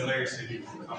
Larry said he would come.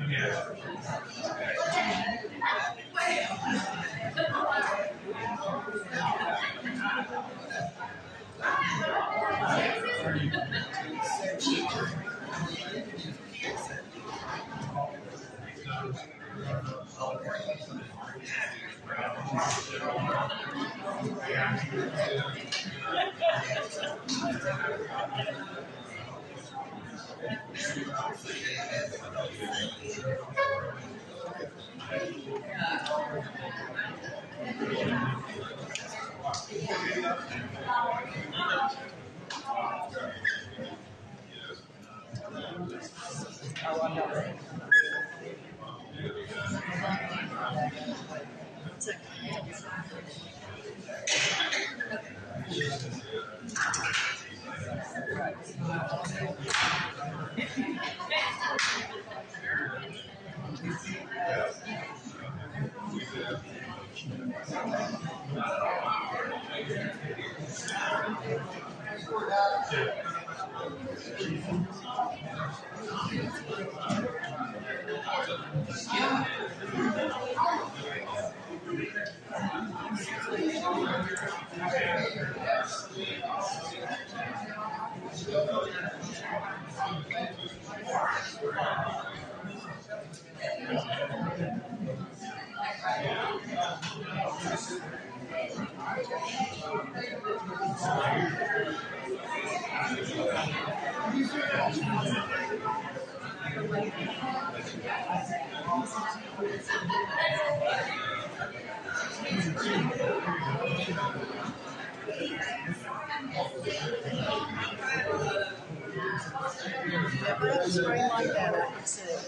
Yeah. If I have a spring like that, I can see.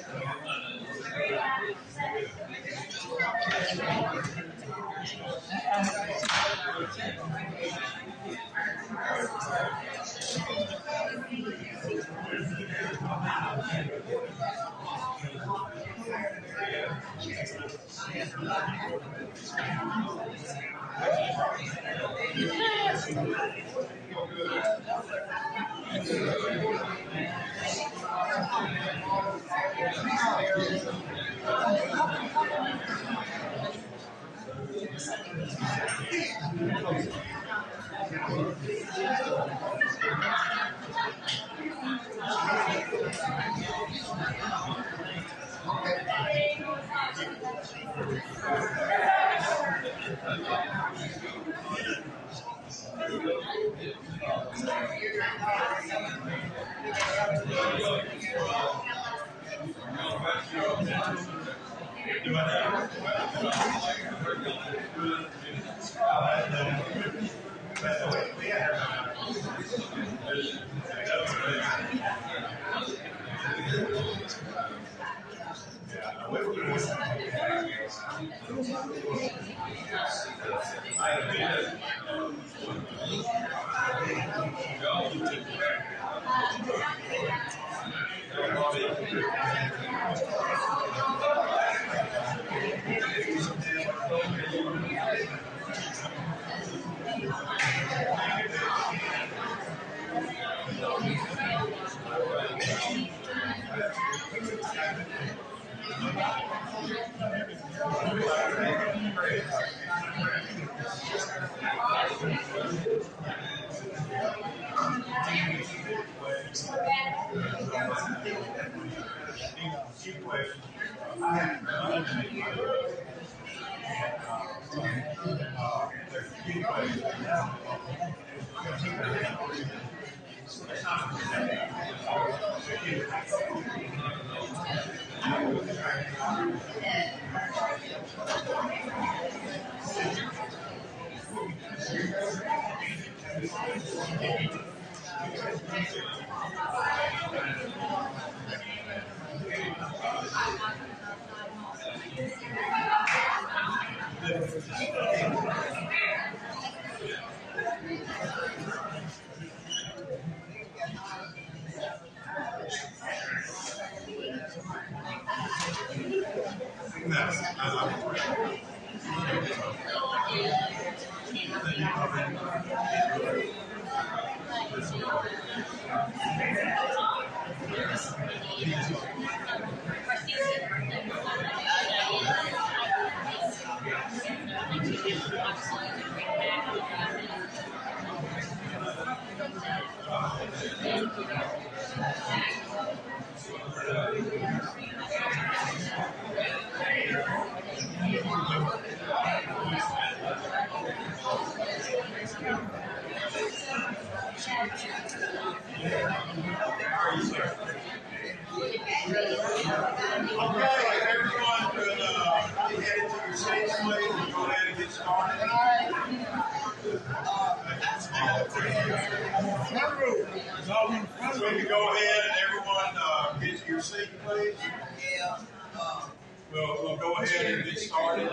We'll go ahead and get started.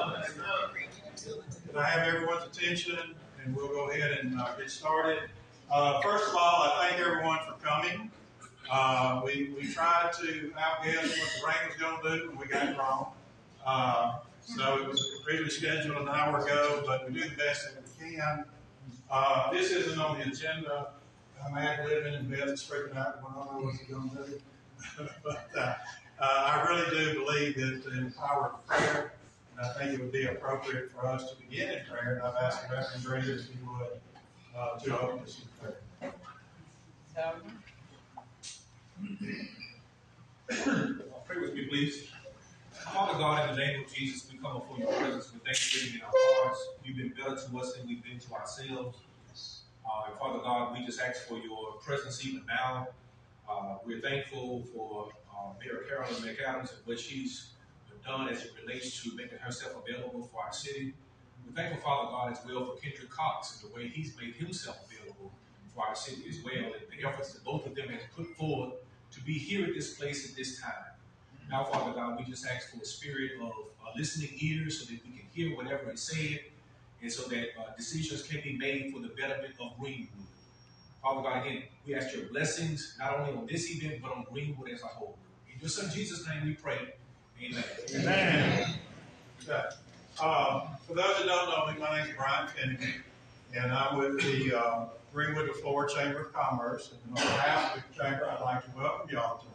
I have everyone's attention, and we'll go ahead and get started. First of all, I thank everyone for coming. We tried to outguess what the rain was going to do, and we got it wrong. So it was originally scheduled an hour ago, but we do the best that we can. This isn't on the agenda. I'm ad-libbing, and Beth is freaking out when I don't know what she's going to do. But I really do believe that in the power of prayer, and I think it would be appropriate for us to begin in prayer. And I've asked the Reverend Green if he would to open us in prayer. Pray with me, please. Father God, in the name of Jesus, we come before your presence with thanksgiving in our hearts. You've been better to us than we've been to ourselves. And Father God, we just ask for your presence even now. We're thankful for Mayor Carolyn McADAMS and what she's done as it relates to making herself available for our city. We're thankful, Father God, as well for Kendrick COX and the way he's made himself available for our city as well, and the efforts that both of them have put forward to be here at this place at this time. Now, Father God, we just ask for a spirit of listening ears so that we can hear whatever is said, and so that decisions can be made for the betterment of Greenwood. Father God, again, we ask your blessings, not only on this event, but on Greenwood as a whole. In your son Jesus' name we pray. Amen. Amen. Okay. For those that don't know me, my name is Brian Kennedy, and I'm with the Greenwood to Florida Chamber of Commerce. And on behalf of the Chamber, I'd like to welcome y'all tonight.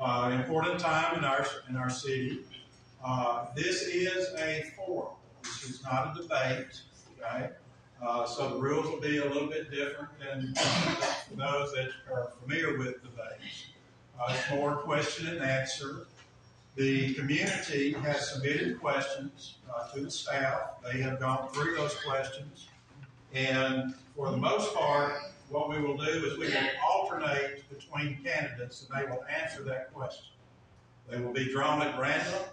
An important time in our city. This is a forum. This is not a debate. Okay. So the rules will be a little bit different than for those that are familiar with debates. It's more question and answer. The community has submitted questions to the staff. They have gone through those questions. And for the most part, what we will do is we will alternate between candidates, and they will answer that question. They will be drawn at random.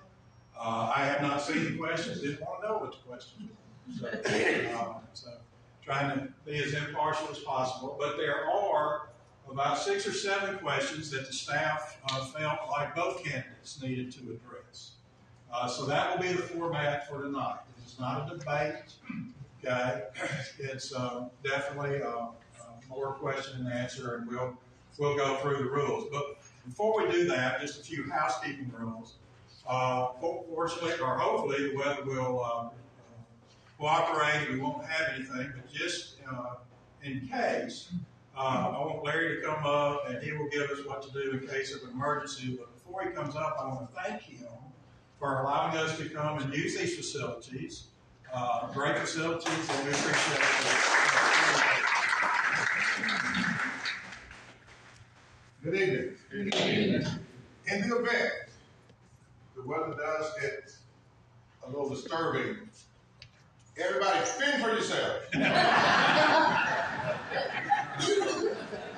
I have not seen the questions. Didn't want to know what the questions were. So trying to be as impartial as possible. But there are about 6 or 7 questions that the staff felt like both candidates needed to address. So that will be the format for tonight. It is not a debate. Okay, it's definitely more question and answer, and we'll go through the rules. But before we do that, just a few housekeeping rules. Fortunately, or hopefully, the weather will cooperate. We won't have anything, but just in case, I want Larry to come up, and he will give us what to do in case of an emergency. But before he comes up, I want to thank him for allowing us to come and use these facilities. Great facilities, and we appreciate it. Good evening. Good evening. In the event the weather does get a little disturbing, everybody fend for yourself.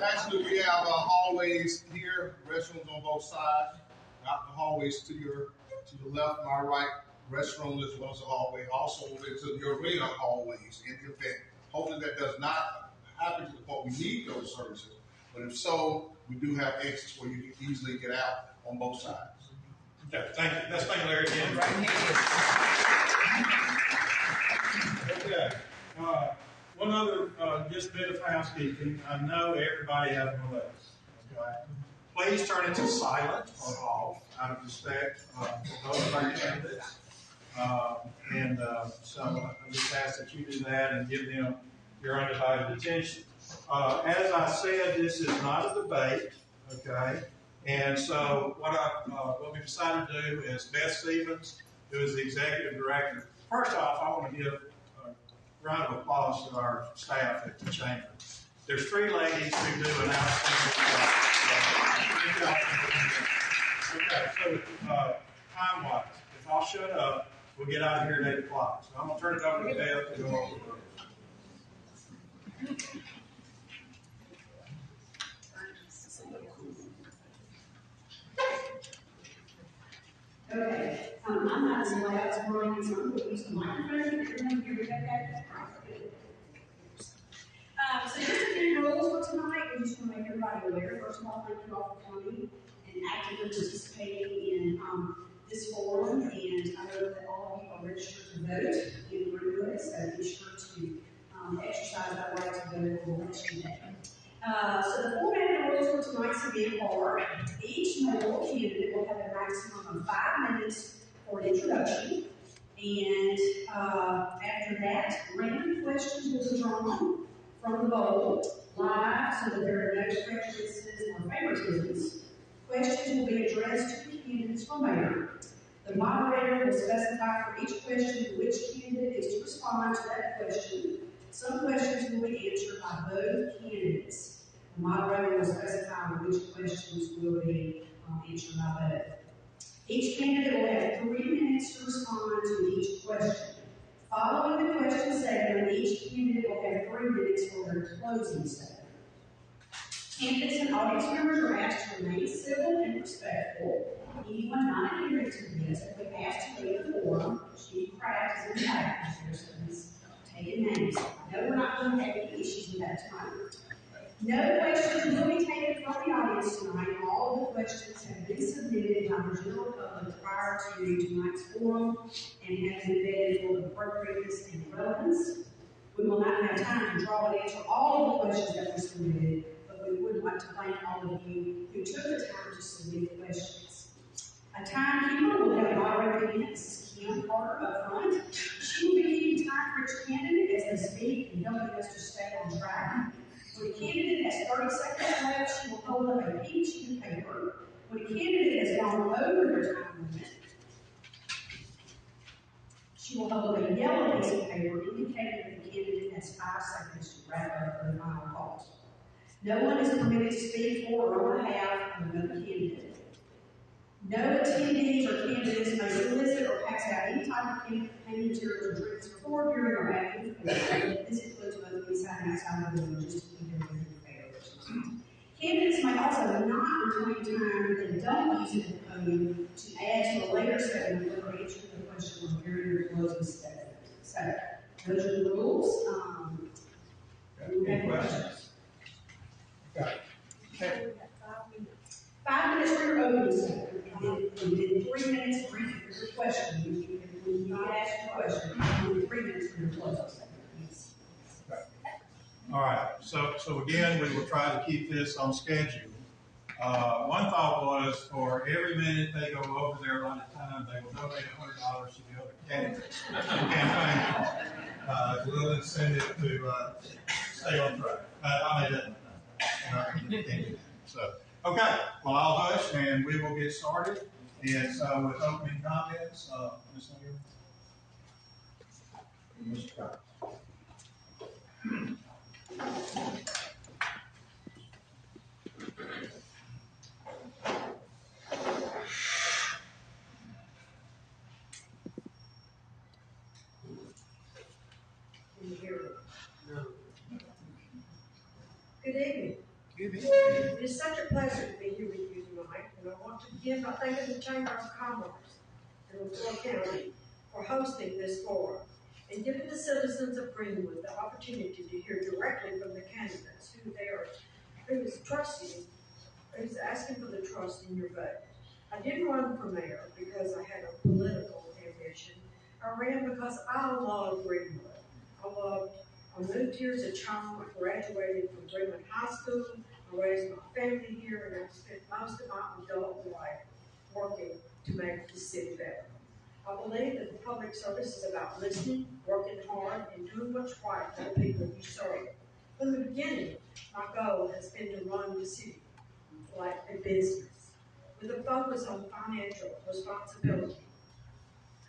Actually, we have hallways here, restrooms on both sides. Out the hallways to the left, my right, restroom as well as the hallway. Also into the arena hallways in the event. Hopefully that does not happen to the point we need those services. But if so, we do have exits where you can easily get out on both sides. Okay, thank you. Let's thank Larry again. Okay. One other just bit of housekeeping. I know everybody has one of those. Okay. Please turn it to silent or off out of respect for those of our candidates. So I just ask that you do that and give them your undivided attention. As I said, this is not a debate, okay? And so what we decided to do is Beth Stevens, who is the executive director. First off, I want to give a round of applause to our staff at the chamber. There's three ladies who do an outstanding job. Okay, so time-wise, if I'll shut up, we'll get out of here at 8 o'clock. So I'm going to turn it over to Beth to go over the rules. Okay, I'm not as loud as Brian, so I'm going to use the microphone. Everyone hear me okay? So here's the few rules for tonight. We just want to make everybody aware. First of all, thank you all for coming and actively participating in this forum. And I know that all of you are registered to vote in Greenwood, so be sure to exercise that right to vote on election day. So the format of the rules for tonight's event are each mayoral candidate will have a maximum of 5 minutes for an introduction. And after that, random questions will be drawn from the bowl live so that there are no prejudices or favoritisms. Questions will be addressed to the candidates for mayor. The moderator will specify for each question which candidate is to respond to that question. Some questions will be answered by both candidates. The moderator will specify which questions will be answered by both. Each candidate will have 3 minutes to respond to each question. Following the question segment, each candidate will have 3 minutes for their closing statement. Candidates and audience members are asked to remain civil and respectful. Anyone not adhering to this will be asked to leave the forum. Chief Craft is in the back. He's taking names. No, we're not going to have any issues with that tonight. No questions will be taken from the audience tonight. All of the questions have been submitted by the general public prior to tonight's forum and have been vetted for appropriateness and relevance. We will not have time to draw and answer all of the questions that were submitted, but we would like to thank all of you who took the time to submit questions. A timekeeper will have moderated again. This is Kim Carter up front. She will be keeping time for each candidate as they speak and helping us to stay on track. When a candidate has 30 seconds left, she will hold up a pink sheet of paper. When a candidate has gone over their time limit, she will hold up a yellow piece of paper indicating that the candidate has 5 seconds to wrap up their final thought. No one is permitted to speak for or on behalf of another candidate. No attendees or candidates may solicit or pass out any type of campaign materials or drinks before, during, or after the debate. This includes both inside and outside the building, just to keep everything fair. Candidates may also not reclaim time that they don't use at the podium to add to a later segment or answer the question or during your closing statement. So, those are the rules. Any questions? Okay. 5 minutes for your opening statement, and then 3 minutes for your question. When you not ask your question, and then 3 minutes for your closing statement. All right, so again, we will try to keep this on schedule. One thought was for every minute they go over their allotted time, they will donate $100 to the other candidates campaign. Little incentive to stay on track. I made that. So, okay, well, I'll hush and we will get started. And so with opening comments, Ms. Mayor. Mr. Cox. It is such a pleasure to be here with you tonight, and I want to begin by thanking the Chamber of Commerce in LaFleur County for hosting this forum and giving the citizens of Greenwood the opportunity to hear directly from the candidates who's asking for the trust in your vote. I didn't run for mayor because I had a political ambition. I ran because I love Greenwood. I moved here as a child. I graduated from Greenwood High School. I raised my family here, and I've spent most of my adult life working to make the city better. I believe that the public service is about listening, working hard, and doing what's right for the people you serve. From the beginning, my goal has been to run the city like a business, with a focus on financial responsibility,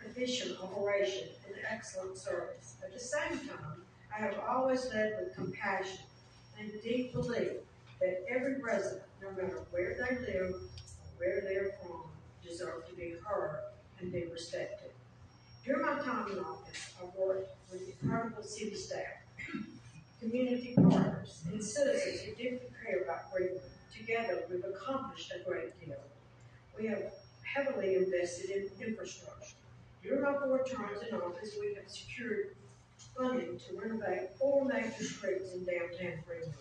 efficient operation, and excellent service. At the same time, I have always led with compassion and a deep belief that every resident, no matter where they live or where they're from, deserve to be heard and be respected. During my time in office, I've worked with incredible city staff, community partners, and citizens who deeply care about Greenwood. Together, we've accomplished a great deal. We have heavily invested in infrastructure. During our 4 terms in office, we have secured funding to renovate 4 major streets in downtown Greenwood,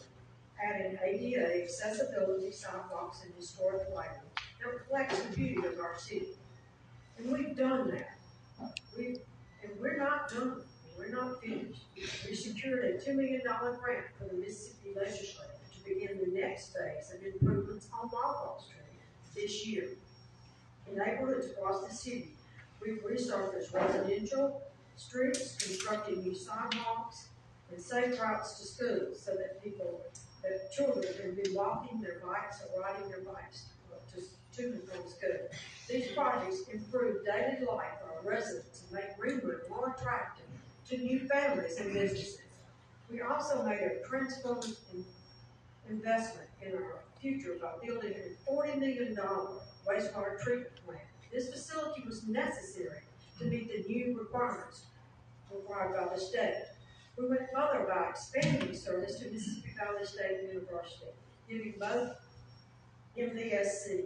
adding ADA, accessibility, sidewalks, and historic lighting that reflects the beauty of our city. And we've done that. We're not done. We're not finished. We secured a $2 million grant for the Mississippi legislature to begin the next phase of improvements on Wall Street this year. In neighborhoods across the city, we've resurfaced residential streets, constructed new sidewalks, and safe routes to schools so that children can be walking their bikes or riding their bikes to and from school. These projects improve daily life for our residents and make Greenwood more attractive to new families and businesses. We also made a transformative investment in our future by building a $40 million wastewater treatment plant. This facility was necessary to meet the new requirements required by the state. We went further by expanding service to Mississippi Valley State University, giving both MVSU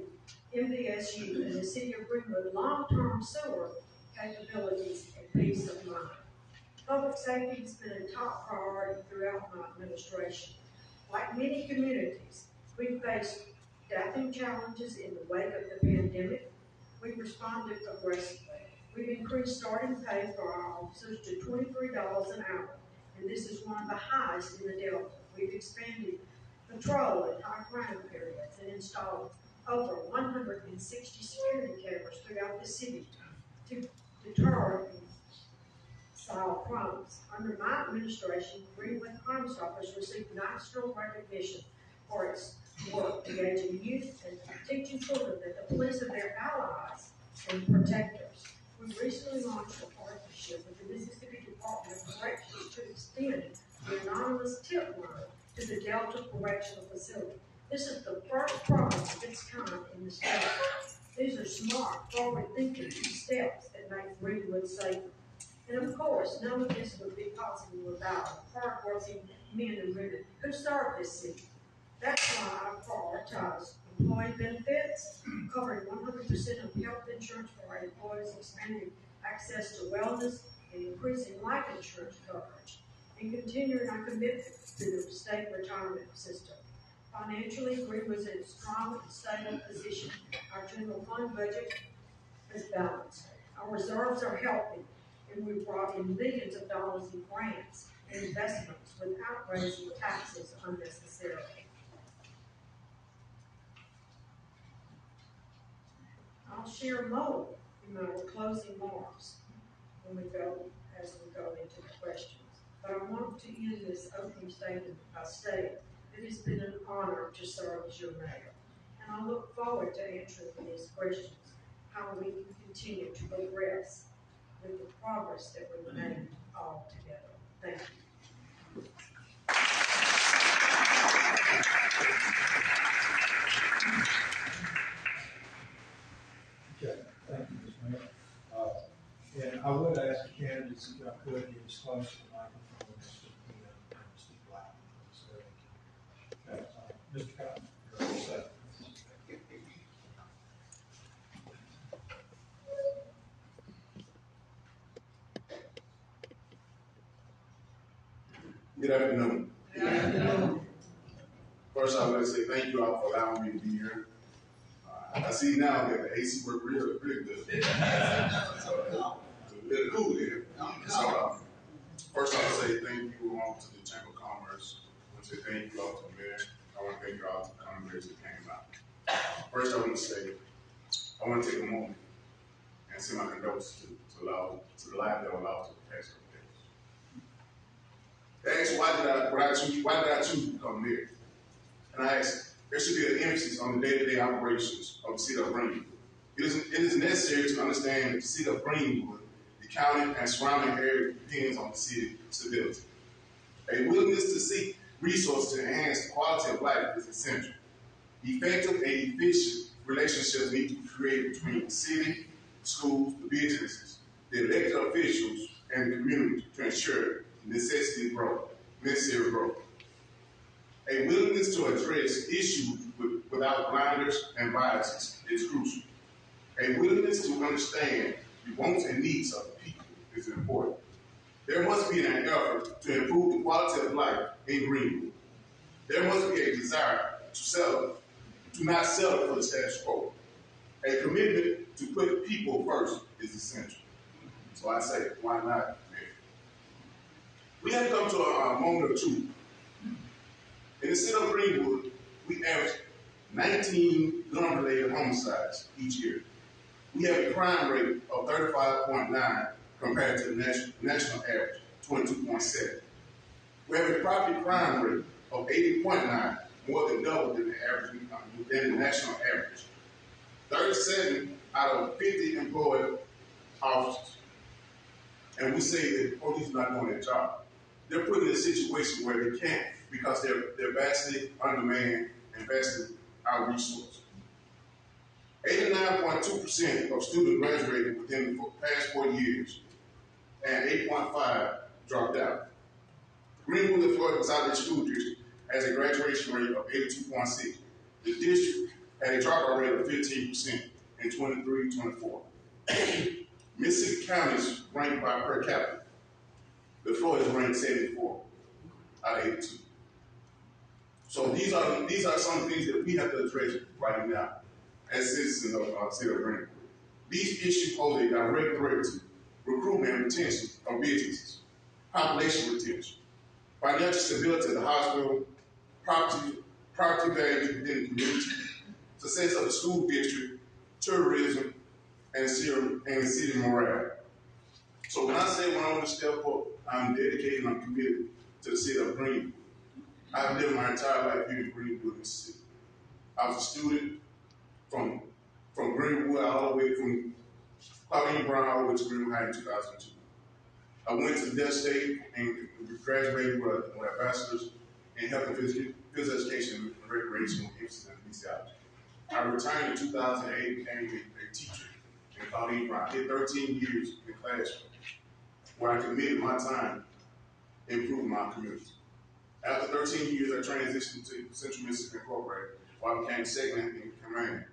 and the City of Greenwood long-term sewer capabilities and peace of mind. Public safety has been a top priority throughout my administration. Like many communities, we've faced staffing challenges in the wake of the pandemic. We've responded aggressively. We've increased starting pay for our officers to $23 an hour, and this is one of the highest in the Delta. We've expanded patrol in high crime areas and installed over 160 security cameras throughout the city to deter and solve crimes. Under my administration, Greenwood Crime Stoppers received national recognition for its work engaging youth and teaching children that the police are their allies and protectors. We recently launched a partnership with the Mississippi Department of Corrections to extend the anonymous tip line to the Delta Correctional Facility. This is the first product of its kind in the state. These are smart, forward-thinking steps that make Greenwood safer. And of course, none of this would be possible without hard-working men and women who serve this city. That's why I prioritize employee benefits, covering 100% of health insurance for our employees, expanding access to wellness, and increasing life insurance coverage, and continuing our commitment to the state retirement system. Financially, Greenwood is in a strong and stable position. Our general fund budget is balanced. Our reserves are healthy, and we've brought in millions of dollars in grants and investments without raising taxes unnecessarily. I'll share more in my closing remarks as we go into the questions. But I want to end this opening statement by saying it has been an honor to serve as your mayor, and I look forward to answering these questions, how we can continue to progress with the progress that we've made all together. Thank you. Okay, thank you, Ms. Mayor. And I would ask the candidates if I could get close to the microphone and speak loud. Okay, Mr. Cotton. Good afternoon. Good afternoon. First, I would like to say thank you all for allowing me to be here. I see now that the AC worked really good. So, it's a little cool here. So, first, I want to say thank you all to the Chamber of Commerce. I want to say thank you all to the mayor. I want to thank you all to the Congress that came out. First, I want to say, I want to take a moment and send my condolences to the life that were lost to the past couple days. They asked why did I choose to become mayor? And I asked, there should be an emphasis on the day-to-day operations of the city of Greenwood. It is necessary to understand that the city of Greenwood, the county and surrounding area depends on the city's stability. A willingness to seek resources to enhance the quality of life is essential. Effective and efficient relationships need to be created between the city, the schools, the businesses, the elected officials, and the community to ensure necessary growth. A willingness to address issues without blinders and biases is crucial. A willingness to understand the wants and needs of the people is important. There must be an effort to improve the quality of life in Greenwood. There must be a desire to not settle for the status quo. A commitment to put people first is essential. So I say, why not, Mayor? We have come to a moment of truth. In the city of Greenwood, we average 19 gun-related homicides each year. We have a crime rate of 35.9 compared to the national average, 22.7. We have a property crime rate of 80.9, more than double than the national average. 37 out of 50 employed officers. And we say that the police are not doing their job. They're put in a situation where they can't because they're vastly undermanned and vastly out-resourced. 89.2% of students graduated within the past 4 years, and 8.5 dropped out. Greenwood, the Florida Consolidated School District, has a graduation rate of 82.6. The district had a dropout rate of 15% in 23-24. Mississippi counties ranked by per capita. The Florida is ranked 74 out of 82. So these are some things that we have to address right now as citizens of the city of Greenwood. These issues pose a direct threat to recruitment and retention of businesses, population retention, financial stability of the hospital, property values within the community, success of the school district, tourism, and city morale. So when I say when I want to step up, I'm dedicated and I'm committed to the city of Greenwood. I've lived my entire life here in Greenwood, Mississippi. I was a student from Greenwood all the way from Pauline Brown all the way to Greenwood High in 2002. I went to Delta State and graduated with a bachelor's in health and physical education and recreation with emphasis in physiology. I retired in 2008 and became a teacher in Pauline Brown. I did 13 years in the classroom where I committed my time improving my community. After 13 years, I transitioned to Central Mississippi Incorporated, where I became second in command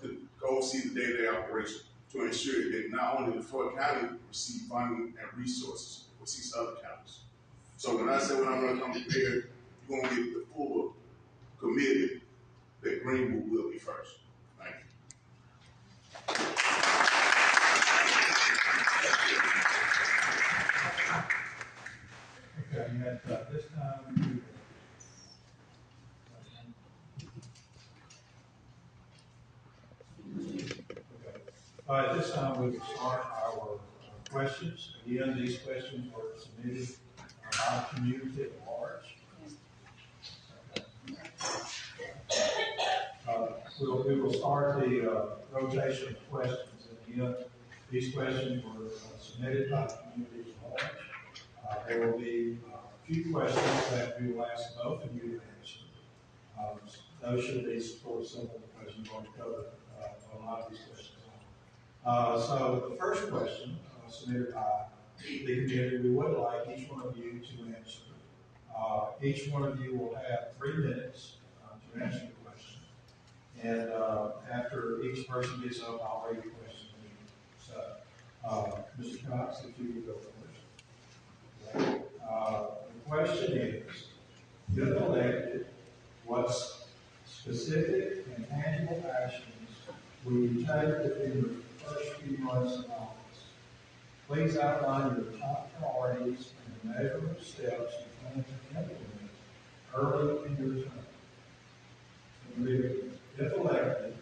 to oversee the day-to-day operation to ensure that not only the Florida County receive funding and resources, but assist other counties. So when I say when I'm going to come prepared, you're going to get the full commitment that Greenwood will be first. Thank you. Okay, and at this time, at this time, we will start our questions. Again, these questions were submitted by the community at large. We will start the rotation of questions. And again, these questions were submitted by the community at large. There will be a few questions that we will ask both of you to answer. Those should be sort of simple questions. We're going to cover a lot of these questions. So the first question submitted by the community, we would like each one of you to answer. Each one of you will have 3 minutes to answer the question. And after each person gets up, I'll read the question to you. So, Mr. Cox, if you would go first. The question is, if elected, what specific and tangible actions will you take within your first few months of office? Please outline your top priorities and the measurable steps you plan to implement early in your term. If elected,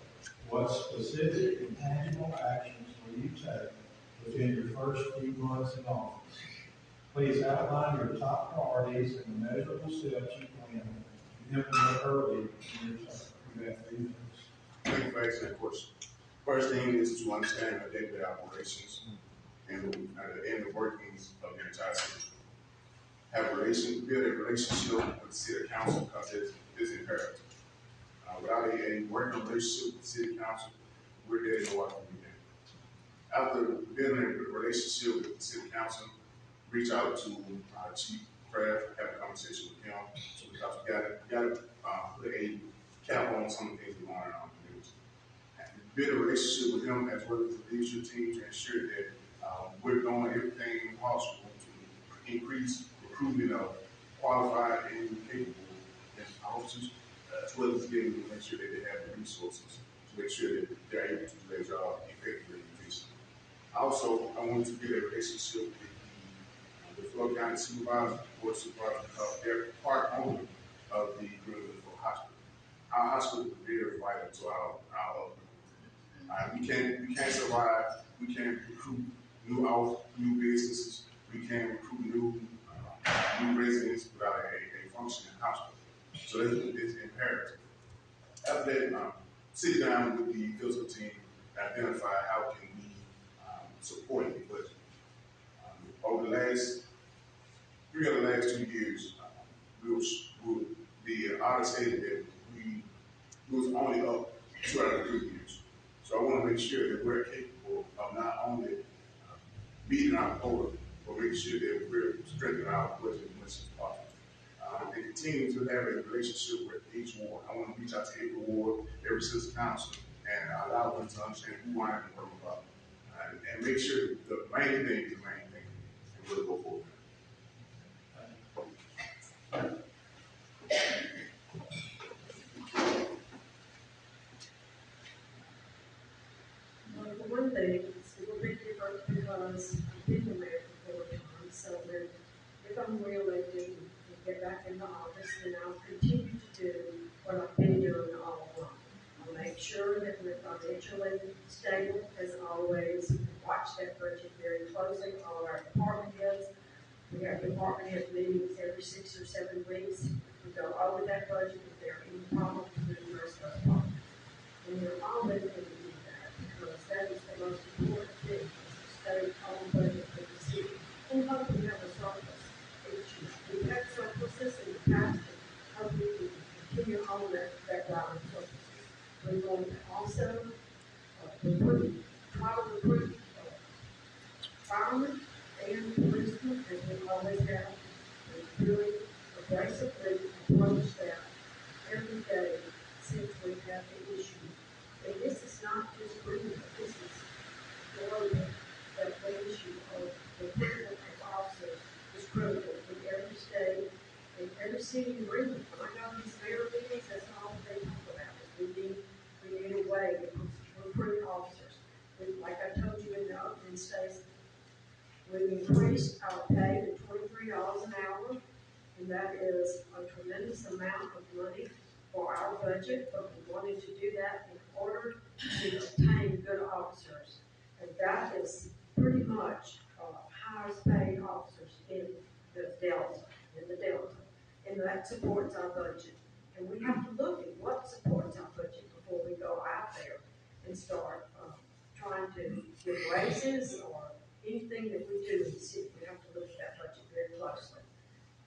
what specific and tangible actions will you take within your first few months in office? Please outline your top priorities and the measurable steps you plan to implement early in your term. You have 3 minutes. Thank you for asking that question. First thing is to understand the day-to-day operations and the workings of the entire city. Build a relationship with the city council because it's imperative. Without a working relationship with the city council, we're dead in the water. After building a relationship with the city council, reach out to Chief Craft, have a conversation with him, because we got to put a cap on some of the things we want in our community. Build a relationship with him as well as the leadership team to ensure that we're doing everything possible to increase recruitment of qualified and capable officers, as well as getting to make sure that they have the resources to make sure that they're able to do their job effectively and efficiently. Also, I want to build a relationship with the Floyd County Supervisor, Board Supervisor, because they're part owner of the Greenwood Hospital. Our hospital is very vital to our we can't survive. We can't recruit new businesses. We can't recruit new residents without a functioning hospital. So it's imperative. After that, sit down with the physical team and identify how can we support the budget. Over the last 2 years, the audit stated that we was only up 2 out of the 3 years. So I want to make sure that we're capable of not only meeting our quota, but making sure that we're strengthening our budget as much as possible. And continue to have a relationship with each ward. I want to reach out to every ward, every citizen council, and allow them to understand who I am and what I'm about. And make sure the main thing is the main thing, and we'll go forward. Well, for one thing, it's a little bit different because I've been the mayor for 4 times, so that if I'm reelected and get back in the office, then I'll continue to do what I've been doing all along. I'll make sure that we're financially stable, as always. Watch that budget very closely. All our department heads, we have department head meetings every 6 or 7 weeks. We go over that budget. If there are any problems, we address those problems. And we're always going to do that because that is the most important thing, is to stay on budget for the city. And hope we have a surplus each year. We've had surpluses in the past, and hope we can continue on that route of surpluses. We're going to also try to recruit firemen and policemen, as we always have. We really aggressively approach that every day since we have the issue. And this is not just Greenwood, this is global. That the issue of recruitment of officers is critical in every state, in every city in Greenwood. When I go to these mayor meetings, that's all they talk about. We need a way to recruit officers. Like I told you in the opening statement, we've increased our pay to $23 an hour, and that is a tremendous amount of money for our budget, but we wanted to do that in order to obtain good officers. And that is pretty much highest paid officers in the Delta. And that supports our budget. And we have to look at what supports our budget before we go out there and start trying to give raises or anything that we do in the city. We have to look at that budget very closely.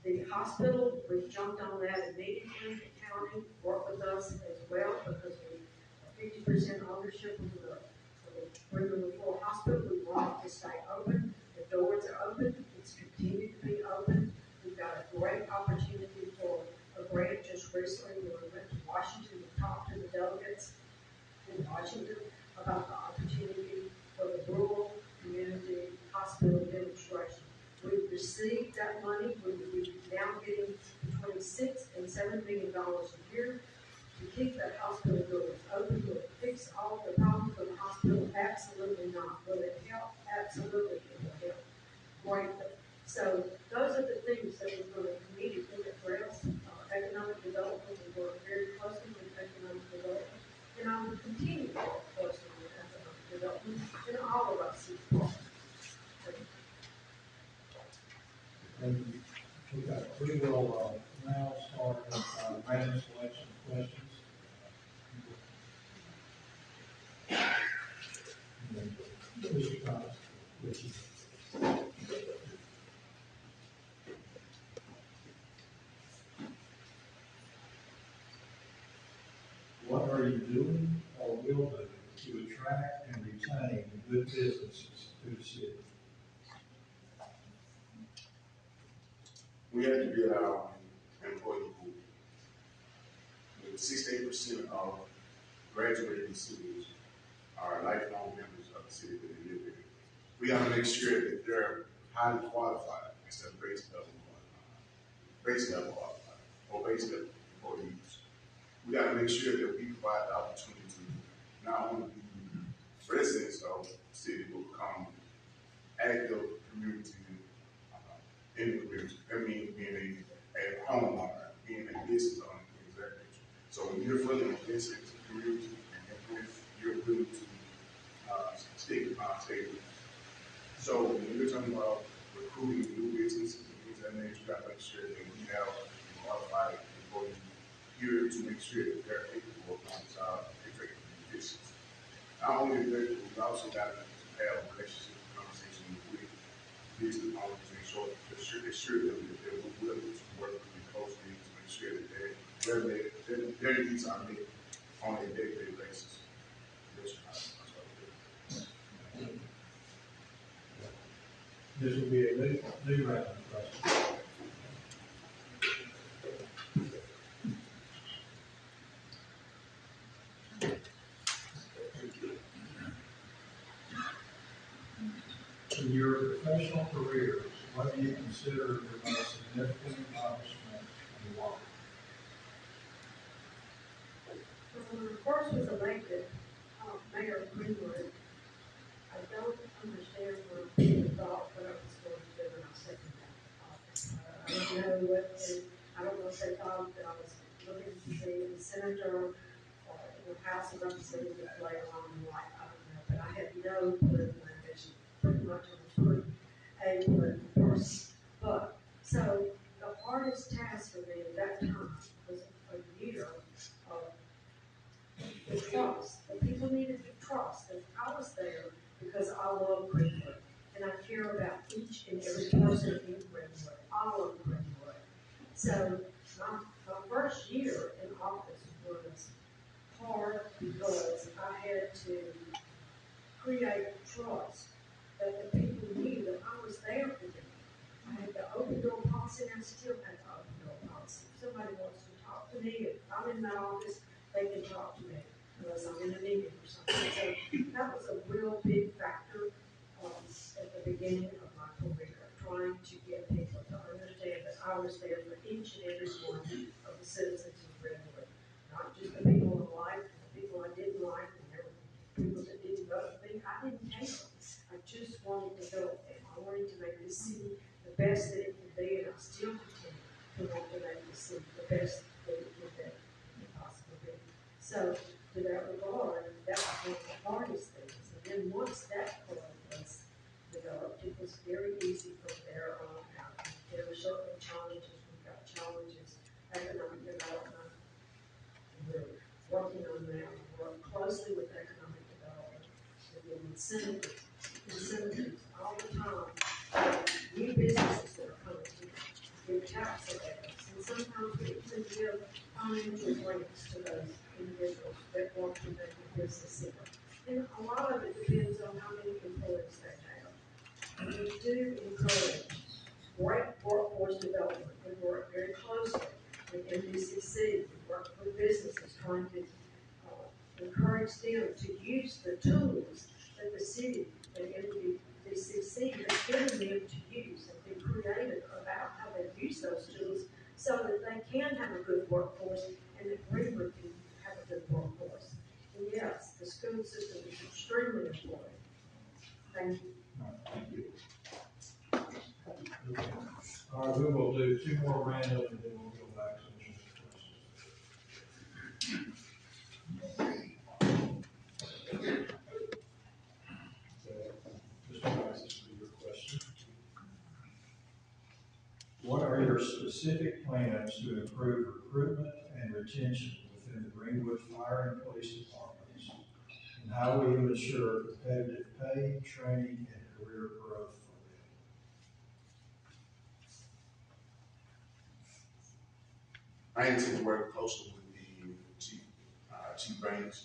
The hospital, we've jumped on that immediately. The county worked with us as well because we have 50% ownership of the Greenwood Hospital. We want it to stay open. The doors are open. It's continued to be open. We've got a great opportunity for a grant just recently. We went to Washington to talk to the delegates in Washington about the opportunity for the rural community hospital demonstration. We've received that money. We've now a year to keep that hospital doors open. Will it fix all the problems of the hospital? Absolutely not. Will it help? Absolutely it will help. Greatly. So those are the things that we're going to immediately address. Economic development, we work very closely with economic development, and I will continue to work closely with economic development in all of our city parks. We will now start with random selection questions. Mr. Thomas, what are you doing or will do to attract and retain good businesses to the city? We have to build our employee pool. With 68% of graduating students are lifelong members of the city that they live in. We got to make sure that they're highly qualified instead of base level qualified or base level employees. We got to make sure that we provide the opportunity to not only be residents of the city, but become active community in the community. That means being a homeowner, being a business owner, things of that nature. So when you're fully invested in the community and you're willing to stick stable. So when you're talking about recruiting new businesses and things of that nature, you got to make sure that we have qualified employees here to make sure that they're capable of going out and taking business. Not only that, we also got to have a relationship conversation with business owners and ensure that they're willing to work really closely to make sure that their needs are met on a day-to-day basis. This will be a new round of questions. In your professional careers, what do you consider your most significant accomplishment and why? When I first was elected mayor of Greenwood, I don't understand what people thought what I was going to do when I stepped into office. I don't know I don't know if they thought that I was looking to be a senator or in the House of Representatives later on in life. I don't know, but I had no political ambition. Pretty much I was pretty a political person. But so the hardest task for me at that time was a year of the trust. The people needed to trust that I was there because I love Greenwood and I care about each and every person in Greenwood. I love Greenwood. So my first year in office was hard because I had to create trust that the people knew that I was there for them. I had the open door policy and I still have the open door policy. If somebody wants to talk to me, if I'm in my office, they can talk to me unless I'm in a meeting or something. So that was a real big factor at the beginning of my career, trying to get people to understand that I was there for each and every one of the citizens of Greenwood, not just the people I liked and the people I didn't like, and there were people that didn't vote for me. I didn't take them. I just wanted to help them. I wanted to make this city the best that it can be, and I still continue to want to make this city the best that it can possibly be. So, to that regard, that was one of the hardest things. And then once that club was developed, it was very easy from there on out. There were certainly challenges. We've got challenges, economic development. We're working on that. We work closely with economic development, with the incentives all the time. New businesses that are coming to give tax abatements, and sometimes we even give financial grants to those individuals that want to make a business here. And a lot of it depends on how many employees they have. We do encourage great workforce development. We work very closely with MDCC. We work with businesses trying to encourage them to use the tools that the city and MDCC has given them to use and be creative about how they use those tools so that they can have a good workforce and that Greenwood can have a good workforce. And yes, the school system is extremely important. Thank you. Thank you. Okay. All right, we will do two more random and then we'll go back to the questions. Mr. Rice, this will be your question. What are your specific plans to improve recruitment and retention within the Greenwood Fire and Police Departments? And how will you ensure competitive pay, training, and career growth for them? I intend to work closely with the chief banks,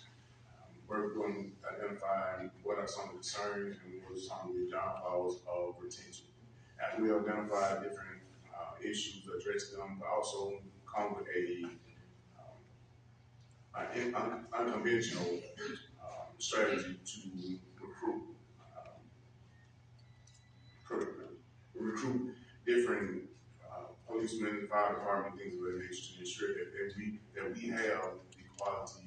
work on identifying what are some of the concerns and what are some of the downfalls of retention. After we identify different issues, address them, but also come with a unconventional strategy to recruit different policemen, fire department, things of that nature to ensure that we have the quality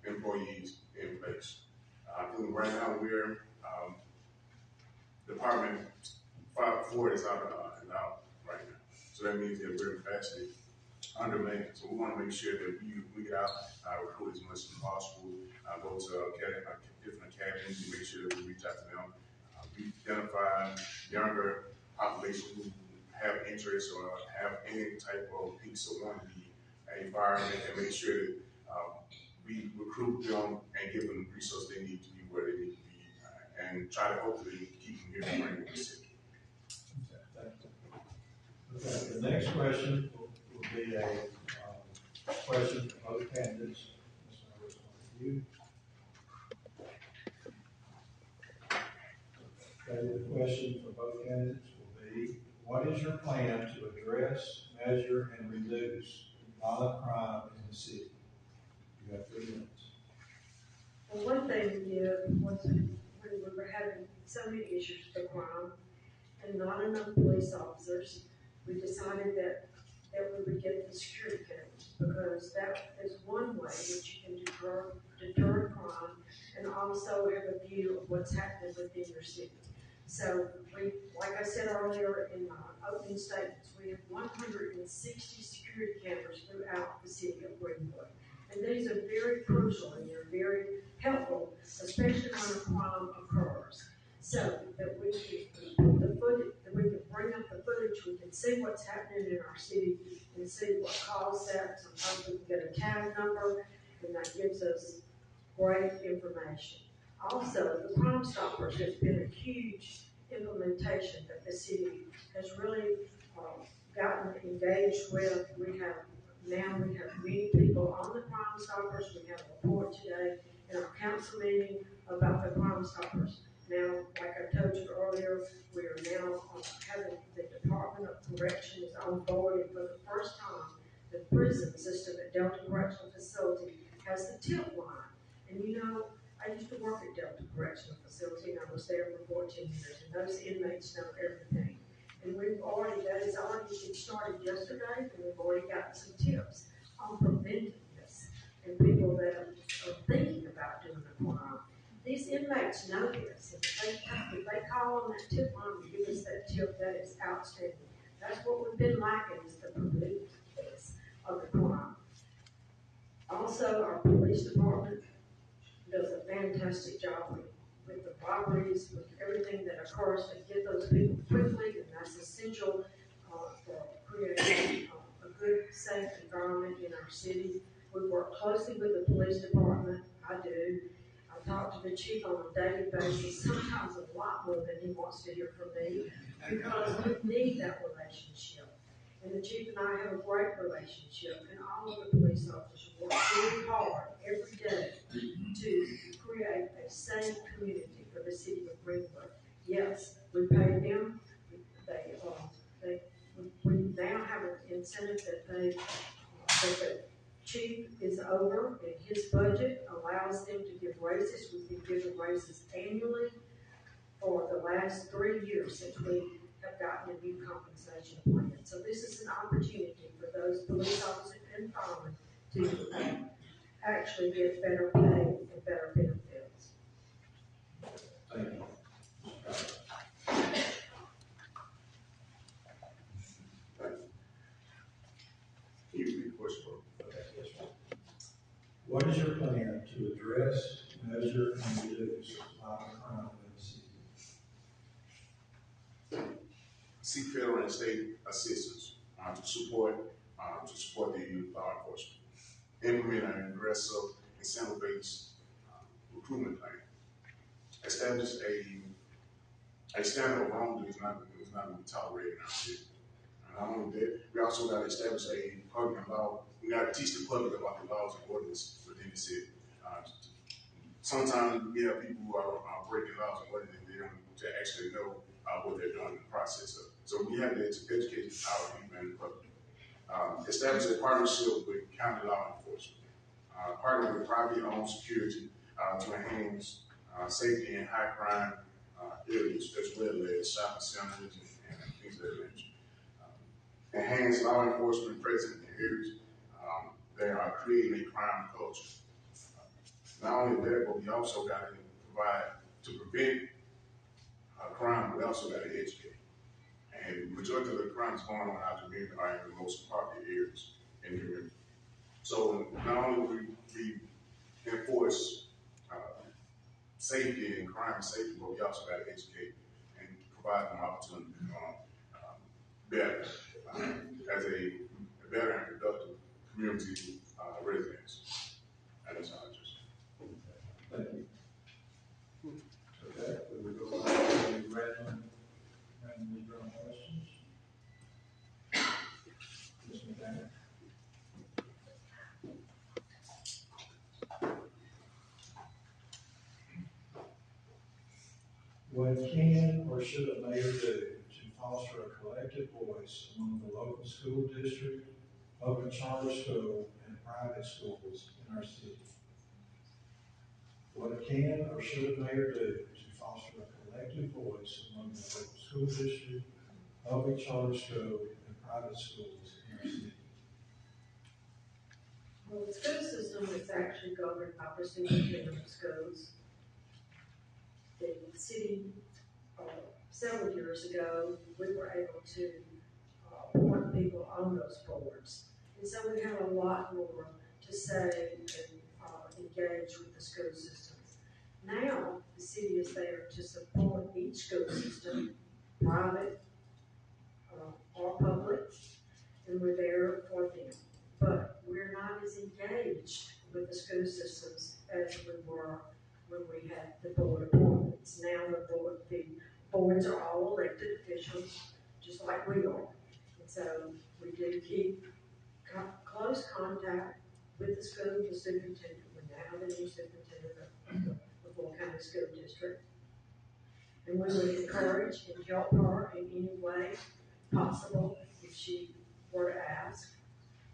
employees in place. Right now we're Department 4 is out and out right now, so that means that we're vastly undermanned. So we want to make sure that we get out, recruit as much as possible, go to different academies and make sure that we reach out to them. We identify younger population who have interest or have any type of piece or want to be a fireman, and make sure that we recruit them and give them the resources they need to be where they need to be, and try to hopefully keep them here in the city. Okay, the next question will be a question for both candidates. You. Okay, the question for both candidates will be, what is your plan to address, measure, and reduce violent crime in the city? You have 3 minutes. Well, one thing was when we were having so many issues with crime and not enough police officers, we decided that we would get the security cameras, because that is one way that you can deter crime and also have a view of what's happening within your city. So like I said earlier in my opening statements, we have 160 security cameras throughout the city of Greenwood. And these are very crucial and they're very helpful, especially when a crime occurs. So that we can put the footage, that we can bring up the footage, we can see what's happening in our city and see what caused that. Sometimes we can get a tag number, and that gives us great information. Also, the Crime Stoppers has been a huge implementation that the city has really gotten engaged with. We have many people on the Crime Stoppers. We have a report today in our council meeting about the Crime Stoppers. Now, like I told you earlier, we are now having the Department of Corrections on board, and for the first time, the prison system at Delta Correctional Facility has the tip line. And you know, I used to work at Delta Correctional Facility, and I was there for 14 years, and those inmates know everything. And that has already started yesterday, and we've already got some tips on preventing this, and people that are thinking about doing a crime. These inmates know this, and if they call on that tip line and give us that tip, that is outstanding. That's what we've been lacking, is the preventiveness of the crime. Also, our police department does a fantastic job with the robberies, with everything that occurs, to get those people quickly, and that's essential for creating a good, safe environment in our city. We work closely with the police department. I do. I talk to the chief on a daily basis, sometimes a lot more than he wants to hear from me, because we need that relationship. And the chief and I have a great relationship, and all of the police officers work really hard every day to create a safe community for the city of Greenwood. Yes, we pay them. We now have an incentive that the chief is over, and his budget allows them to give raises. We've been giving raises annually for the last 3 years since we have gotten a new compensation plan. So this is an opportunity for those police officers and firemen to actually get better pay and better benefits. Thank you. Can you repeat the question, bro? Okay, yes, sir. What is your plan to address, measure, and reduce violent crime in the city? Seek federal and state assistance to support the youth law enforcement. Implement an aggressive incentive-based recruitment plan. Establish a standard of wrongdoing is not going to be tolerated in our city. And not only that, we also got to establish a public law. We got to teach the public about the laws and ordinances within the city. Sometimes we have people who are breaking laws and ordinances, and they don't actually know what they're doing in the process of. So we have to educate our people and the public. Establish a partnership with county law enforcement. Partner with privately-owned security to enhance safety in high crime areas, as well as shopping centers and things of that nature. Enhance law enforcement presence in areas that are creating a crime culture. Not only that, but we also got to provide to prevent crime. We also got to educate. And the majority of the crimes going on in our community are in the most popular areas in the community. So not only do we enforce safety and crime safety, but we also got to educate and provide them opportunity to better as a better and productive community residents. And that's how I just. Thank you. Okay, we will go back to random questions. Ms. McADAMS. What can or should a mayor do to foster a collective voice among the local school district, open charter school, and private schools in our city? What can or should a mayor do to foster a collective voice among the local school district, public charter school, and private schools in our city? Well, the school system is actually governed by the superintendent of schools. The city, several years ago, we were able to appoint people on those boards. And so we have a lot more to say and engage with the school system. Now, the city is there to support each school system, private or public, and we're there for them. But we're not as engaged with the school systems as we were when we had the board appointments. Now the boards are all elected officials, just like we are. And so we do keep close contact with the school, the superintendent. We now have a new superintendent of the Full County School District. And we would encourage and help her in any way possible if she were to ask.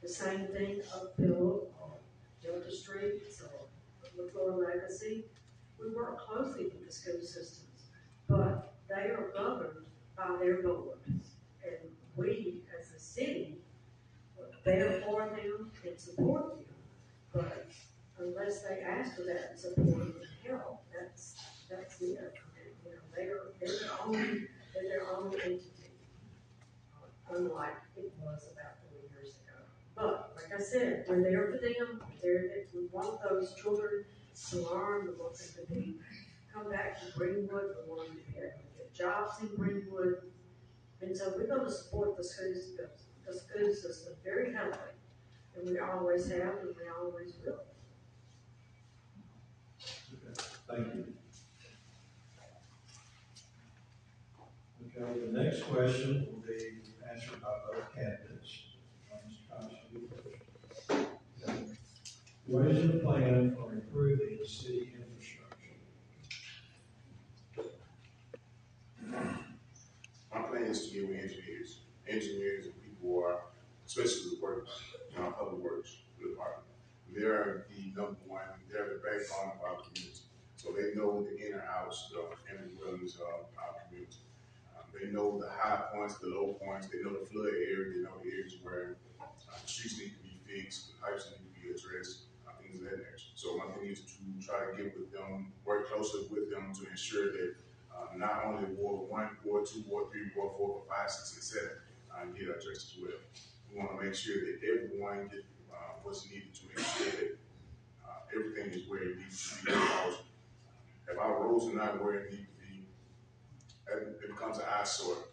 The same thing of Phillip or Delta Streets or LaFleur Legacy. We work closely with the school systems, but they are governed by their board. And we, as a city, are there for them and support them. But unless they ask for that support and help, that's it. They're their own entity, unlike it was about 4 years ago. But like I said, we're there for them. We want those children to learn. We want them to come back to Greenwood. We want them to be able to get jobs in Greenwood. And so we're going to support the school system very heavily. And we always have, and we always will. Okay, thank you. Okay, the next question will be answered by both candidates. Mr. Cox, you first. Okay. What is your plan for improving the city infrastructure? My plan is to get with engineers and people who are, especially the work, public works department. They're the number one, they're the backbone of our community. So they know the inner outs, the inner dwellings of our community. They know the high points, the low points. They know the flood area. They know the areas where the streets need to be fixed, the pipes need to be addressed, things of that nature. So my thing is to try to get with them, work closely with them to ensure that not only Ward 1, Ward 2, Ward 3, Ward 4, but 5, 6, and 7 get addressed as well. We want to make sure that everyone gets what's needed to make sure that everything is where it needs to be. Because if our roads are not where it needs to be, it becomes an eyesore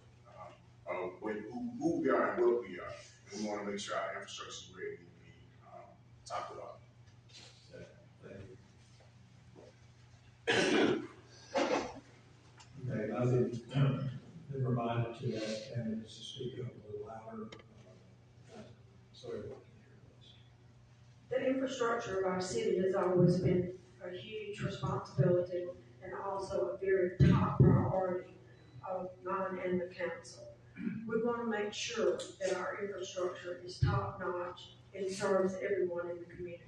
of who we are and what we are. And we want to make sure our infrastructure is where it needs to be talked about. Okay, I've been reminded to ask candidates to speak up a little louder. So everyone can hear us. The infrastructure of our city has always been a huge responsibility and also a very top priority of mine and the council. We want to make sure that our infrastructure is top notch and serves everyone in the community.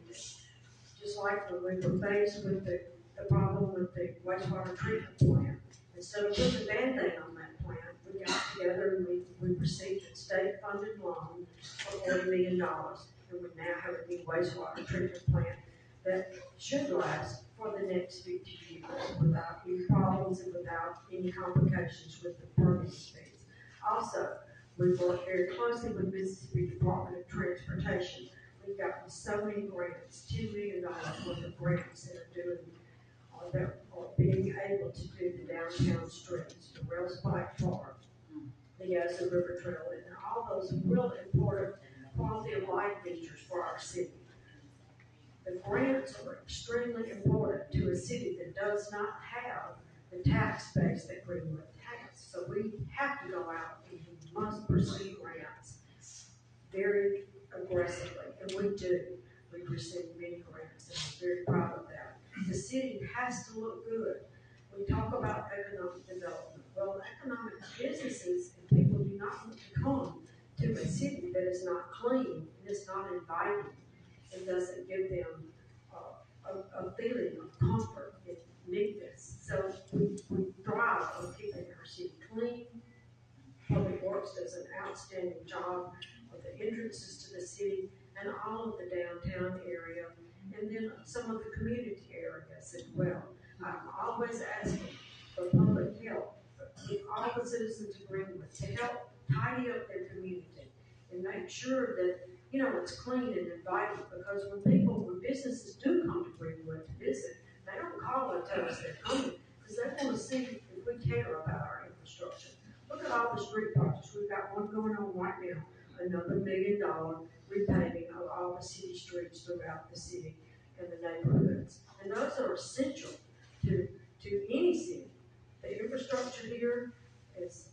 Just like when we were faced with the problem with the wastewater treatment plant, instead of putting a Band-Aid on that plant, we got together and we received a state-funded loan for $40 million. And we now have a new wastewater treatment plant that should last for the next 50 years without any problems and without any complications with the permitting fees. Also, we work very closely with Mississippi Department of Transportation. We've gotten so many grants, $2 million worth of grants that are being able to do the downtown streets, the Rails Bike Park, the Yazoo River Trail, and all those real important quality of life features for our city. The grants are extremely important to a city that does not have the tax base that Greenwood has. So we have to go out and we must pursue grants very aggressively, and we do. We've received many grants, and we're very proud of that. The city has to look good. We talk about economic development. Well, economic businesses and people do not want to come to a city that is not clean and is not inviting and doesn't give them a feeling of comfort and neatness. So we thrive on keeping our city clean. Public Works does an outstanding job of the entrances to the city and all of the downtown area, and then some of the community areas as well. I'm always asking for public help, with all the citizens of Greenwood, to help tidy up their community and make sure that, it's clean and inviting, because when businesses do come to Greenwood to visit, they don't call and tell us they're coming, because they want to see if we care about our infrastructure. Look at all the street projects. We've got one going on right now, another $1 million repaving of all the city streets throughout the city and the neighborhoods. And those are essential to any city. The infrastructure here is,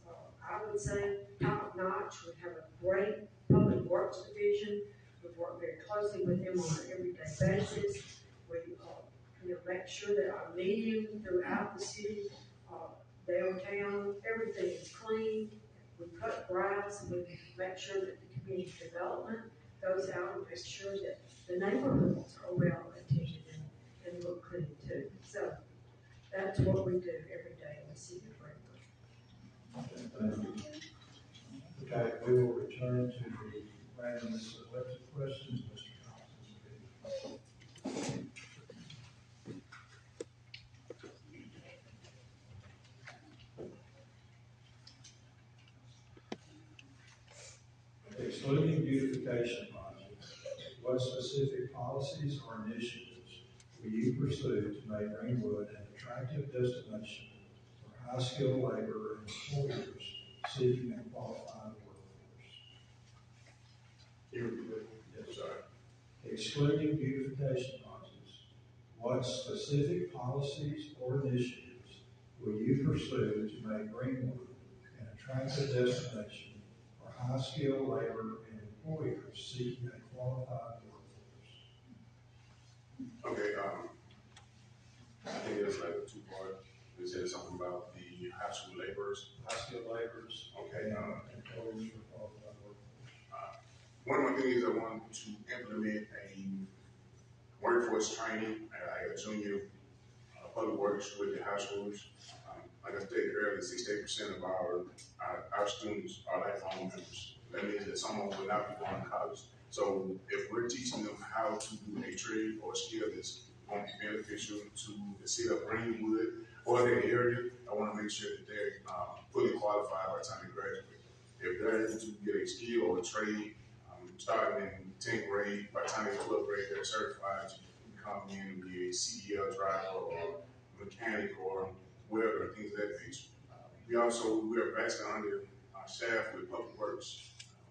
I would say, top notch. We have a great public works division. We work very closely with them on an everyday basis. We make sure that our median throughout the city, downtown, everything is clean. We cut grass, and we make sure that the community development goes out and makes sure that the neighborhoods are well attended and look clean too. So that's what we do every day in the city of Greenwood. Okay, we will return to the randomly selected questions. Mr. Thompson. Excluding beautification projects, what specific policies or initiatives will you pursue to make Greenwood an attractive destination for high-skilled labor and employers seeking a qualified workforce? Yes, sir. Excluding beautification projects, what specific policies or initiatives will you pursue to make Greenwood an attractive destination for high-skilled labor and employers seeking a qualified workforce? Okay, I think it's like a two-part. You said something about the high school laborers. High-skilled laborers. Okay. And employers for qualified workforce. One of my things I want to implement a workforce training at a junior public works with the high schoolers. like I stated earlier, 68% of our students are lifelong members. That means that someone will not be going to college. So if we're teaching them how to do a trade or a skill that's going to be beneficial to the city of Greenwood or their area, I want to make sure that they're fully qualified by the time they graduate. If they're able to get a skill or a trade, starting in 10th grade, by the time they're 12th grade, they're certified to come in and be a CDL driver or mechanic or whatever, things of that nature. We are vastly under staff with public works.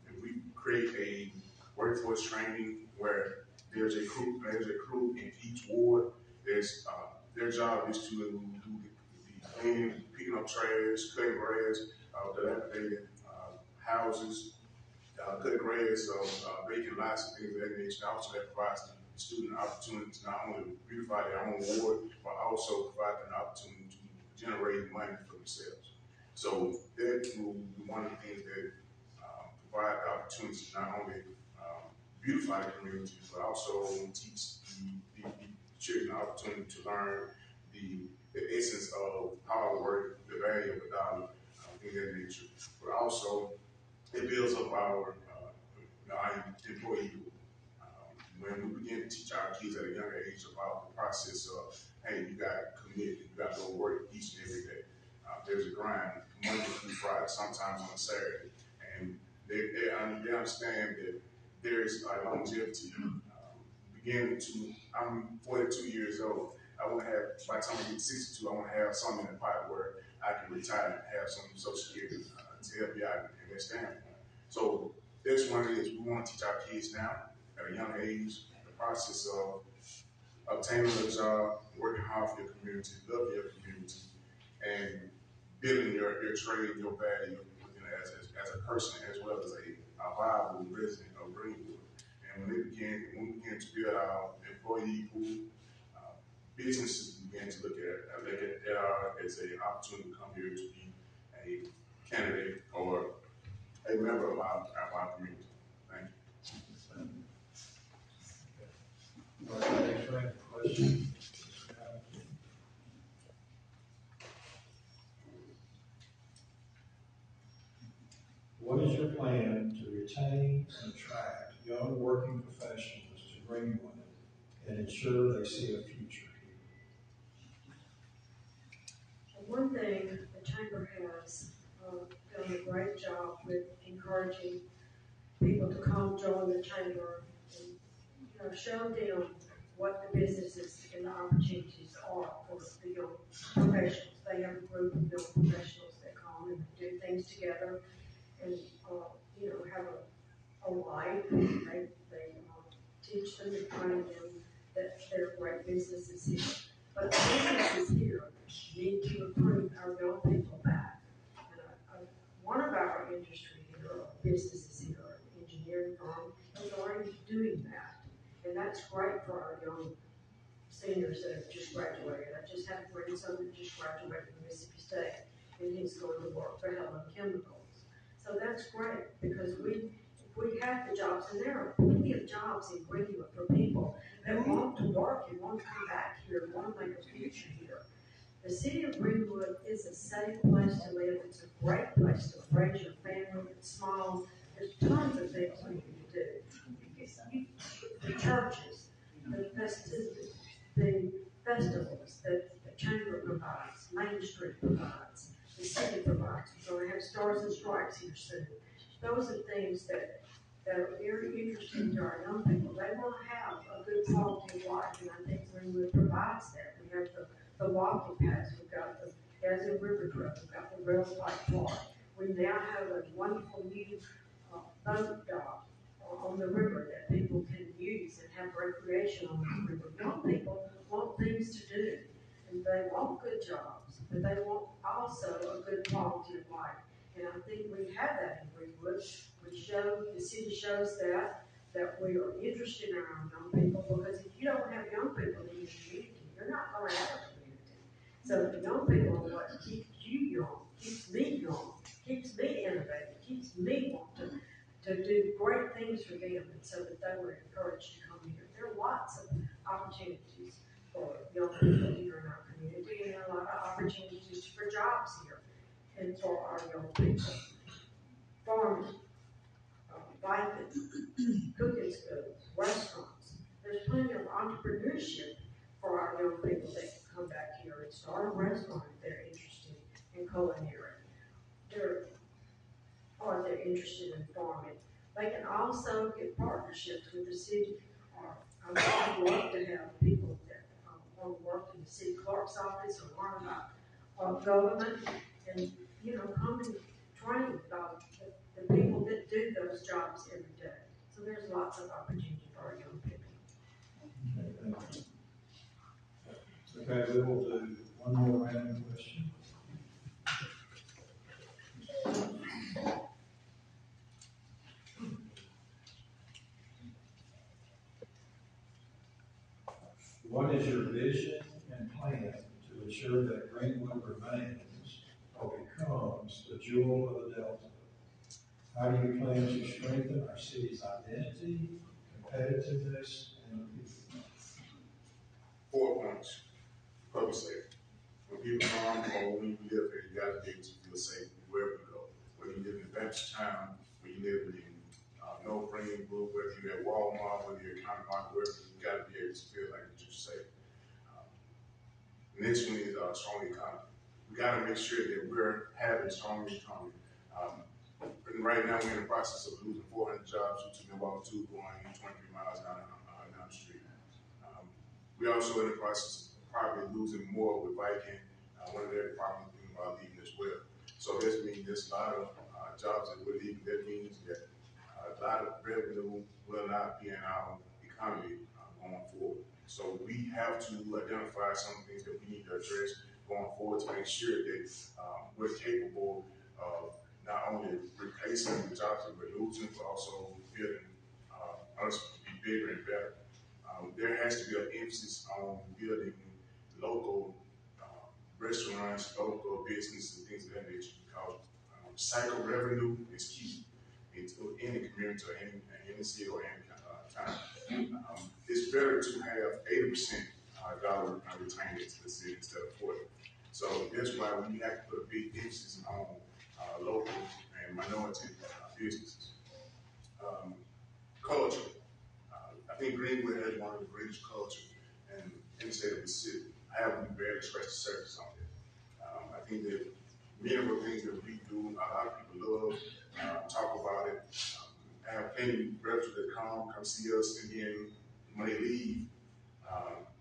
And we create a workforce training where there's a crew in each ward. Their job is to do the cleaning, picking up trash, cutting grass, dilapidated houses, cutting grass, vacant lots and things of that nature. Also, that provides the student opportunity to not only beautify their own ward, but also provide them an opportunity to generate money for themselves. So that will be one of the things that provide the opportunity to not only beautify the community, but also teach the children the opportunity to learn the essence of how to work, the value of a dollar, things of that nature. But also, it builds up our employee group. When we begin to teach our kids at a younger age about the process of, hey, you got to commit, you got to go work each and every day. There's a grind Monday through Friday, sometimes on a Saturday, and they understand that there's longevity. I'm 42 years old. I want to have, by the time I get 62, I want to have something in the pot where I can retire and have some Social Security to help you out in that standpoint. So that's one of the things we want to teach our kids now at a young age, the process of obtaining a job, working hard for your community, loving your community, and building your trade, your value as a person as well as a viable resident of Greenwood. And when we begin to build our employee pool, businesses begin to look at as an opportunity to come here to be a candidate or a member of our community. Thank you. All right, thanks for that question. What is your plan to retain and attract young working professionals to Greenwood and ensure they see a future here? One thing, the Chamber has done a great job with encouraging people to come join the Chamber and show them what the businesses and the opportunities are for the young professionals. They have a group of young professionals that come and do things together and have a life. They teach them and train them that there are great businesses here. But the businesses here need to recruit our young people back. And one of our industry here, businesses here, an engineering firm, is already doing that. And that's great for our young seniors that have just graduated. I just had a grandson that just graduated from Mississippi State, and he's going to work for Helen Chemicals. So that's great because if we have the jobs, and there are plenty of jobs in Greenwood for people that want to work and want to come back here and want to make a future here. The city of Greenwood is a safe place to live. It's a great place to raise your family. It's small. There's tons of things we can do. The churches, the festivals that the Chamber provides, Main Street provides, the city provides. We're going to have Stars and Stripes here soon. Those are things that are very interesting to our young people. They want to have a good quality of life, and I think Greenwood provides that. We have the walking paths, we've got the Gadsden River Trail, we've got the Rail Bike Park. We now have a wonderful new boat dock on the river that people can use and have recreation on the river. Young people want things to do, and they want good jobs, but they want also a good quality of life. And I think we have that in Greenwood. The city shows that we are interested in our young people, because if you don't have young people in your community, you're not going to have a community. So the young people are what keeps you young, keeps me young, keeps me innovative, keeps me wanting to do great things for them, and so that they were encouraged to come here. There are lots of opportunities for young people here in our community, and there are a lot of opportunities for jobs for our young people. Farming, vaping, cooking schools, restaurants. There's plenty of entrepreneurship for our young people that can come back here and start a restaurant if they're interested in culinary. Or they're interested in farming. They can also get partnerships with the city. I'd love to have people that want to work in the city clerk's office or learn about government and, come and train the people that do those jobs every day. So there's lots of opportunity for our young people. Okay, we will do one more random question. What is your vision and plan to ensure that Greenwood remains or becomes the jewel of the Delta? How do you plan to strengthen our city's identity, competitiveness, and appeal? 4 points. Public safety. When people come or when you live here, you got to be able to feel safe wherever you go. Whether you live in Baptist Town, when you live in no Greenwood, whether you're at Walmart, whether you're at County Market, wherever, you got to be able to feel like that you're safe. Next one is strong economy. We got to make sure that we're having strong economy. And right now we're in the process of losing 400 jobs due to Milwaukee 2 going 23 miles down the street. We're also in the process of probably losing more with Viking. One of their departments thinking about leaving as well. So this means there's a lot of jobs that we're leaving. That means that a lot of revenue will not be in our economy going forward. So we have to identify some things that we need to address going forward to make sure that we're capable of not only replacing the jobs that we're losing, but also building us to be bigger and better. There has to be an emphasis on building local restaurants, local businesses, and things of that nature, because cycle revenue is key into any community or any city or any town. It's better to have 80% dollar retained into the city instead of 40%. So that's why we have to put a big emphasis on local and minority businesses. Culture. I think Greenwood has one of the greatest culture in the state of the city. I haven't barely scratched the surface on it. I think that many of the things that we do, a lot of people love, talk about it. I have plenty of relatives that come see us, and then when they leave,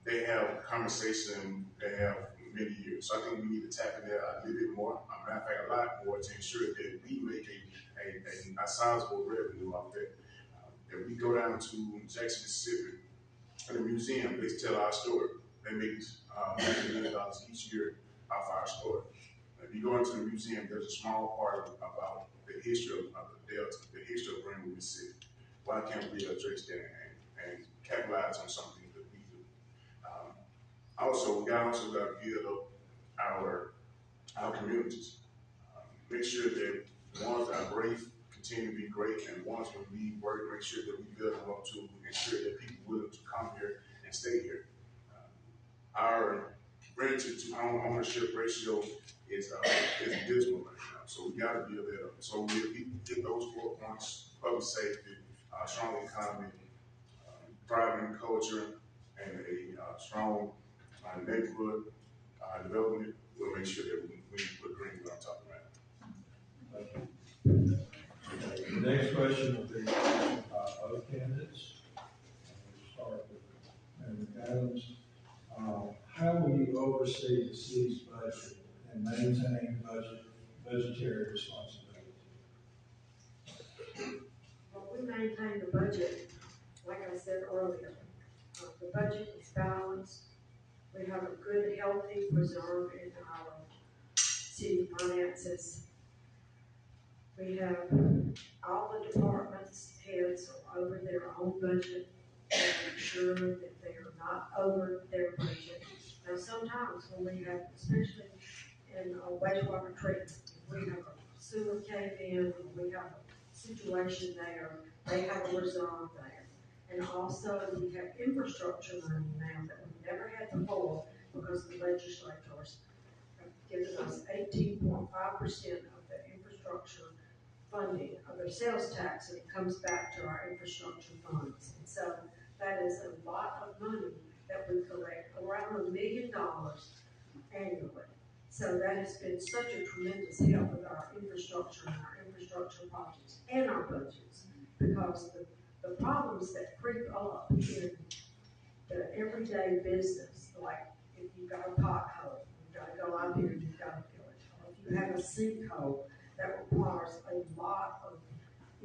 they have conversation they have for many years. So I think we need to tap in there a little bit more, matter of fact, a lot more, to ensure that we make a sizable revenue off that. If we go down to Jackson, Mississippi, at the museum, they tell our story. They make $1 million each year off our story. If you go into the museum, there's a small part about the history of the Delta, the history of Greenwood, Mississippi. Why can't we address that and capitalize on something that we do? Also, we also got to build up our communities. Make sure that the ones that are great continue to be great, and ones when we work, make sure that we build them up to ensure that people willing to come here and stay here. Our rented to ownership ratio is dismal right now, so we got to build that up. So we get those 4 points: public safety, strong economy, thriving culture, and a strong neighborhood development. We'll make sure that we put Greenwood on top of that. Thank you. The next question will be by other candidates. We'll start with McADAMS. How will you oversee the city's budget and maintain budgetary responsibility? Well, we maintain the budget, like I said earlier. The budget is balanced. We have a good, healthy reserve in our city finances. We have all the departments' heads are over their own budget and make sure that they are not over their budget. Now, sometimes when we have, especially in wastewater treatment, if we have a sewer cave in, or we have a situation there, they have a reserve there. And also, we have infrastructure money now that we've never had before, because the legislators have given us 18.5% of infrastructure funding of their sales tax, and it comes back to our infrastructure funds. And so that is a lot of money that we collect, around $1 million annually. So that has been such a tremendous help with our infrastructure and our infrastructure projects and our budgets, because the problems that creep up in the everyday business, like if you've got a pothole, you've got to go out here and you've got to fill it. Or if you have a sinkhole, that requires a lot of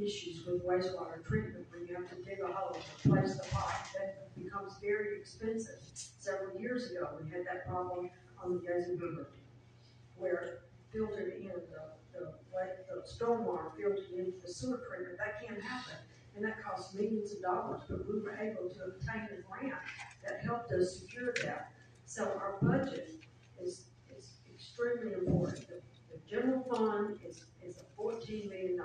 issues with wastewater treatment, where you have to dig a hole and replace the pipe. That becomes very expensive. Several years ago, we had that problem on the Yazoo River, where filtered in the stormwater filtered into the sewer treatment. That can't happen, and that costs millions of dollars. But we were able to obtain a grant that helped us secure that. So our budget is extremely important. The general fund is a $14 million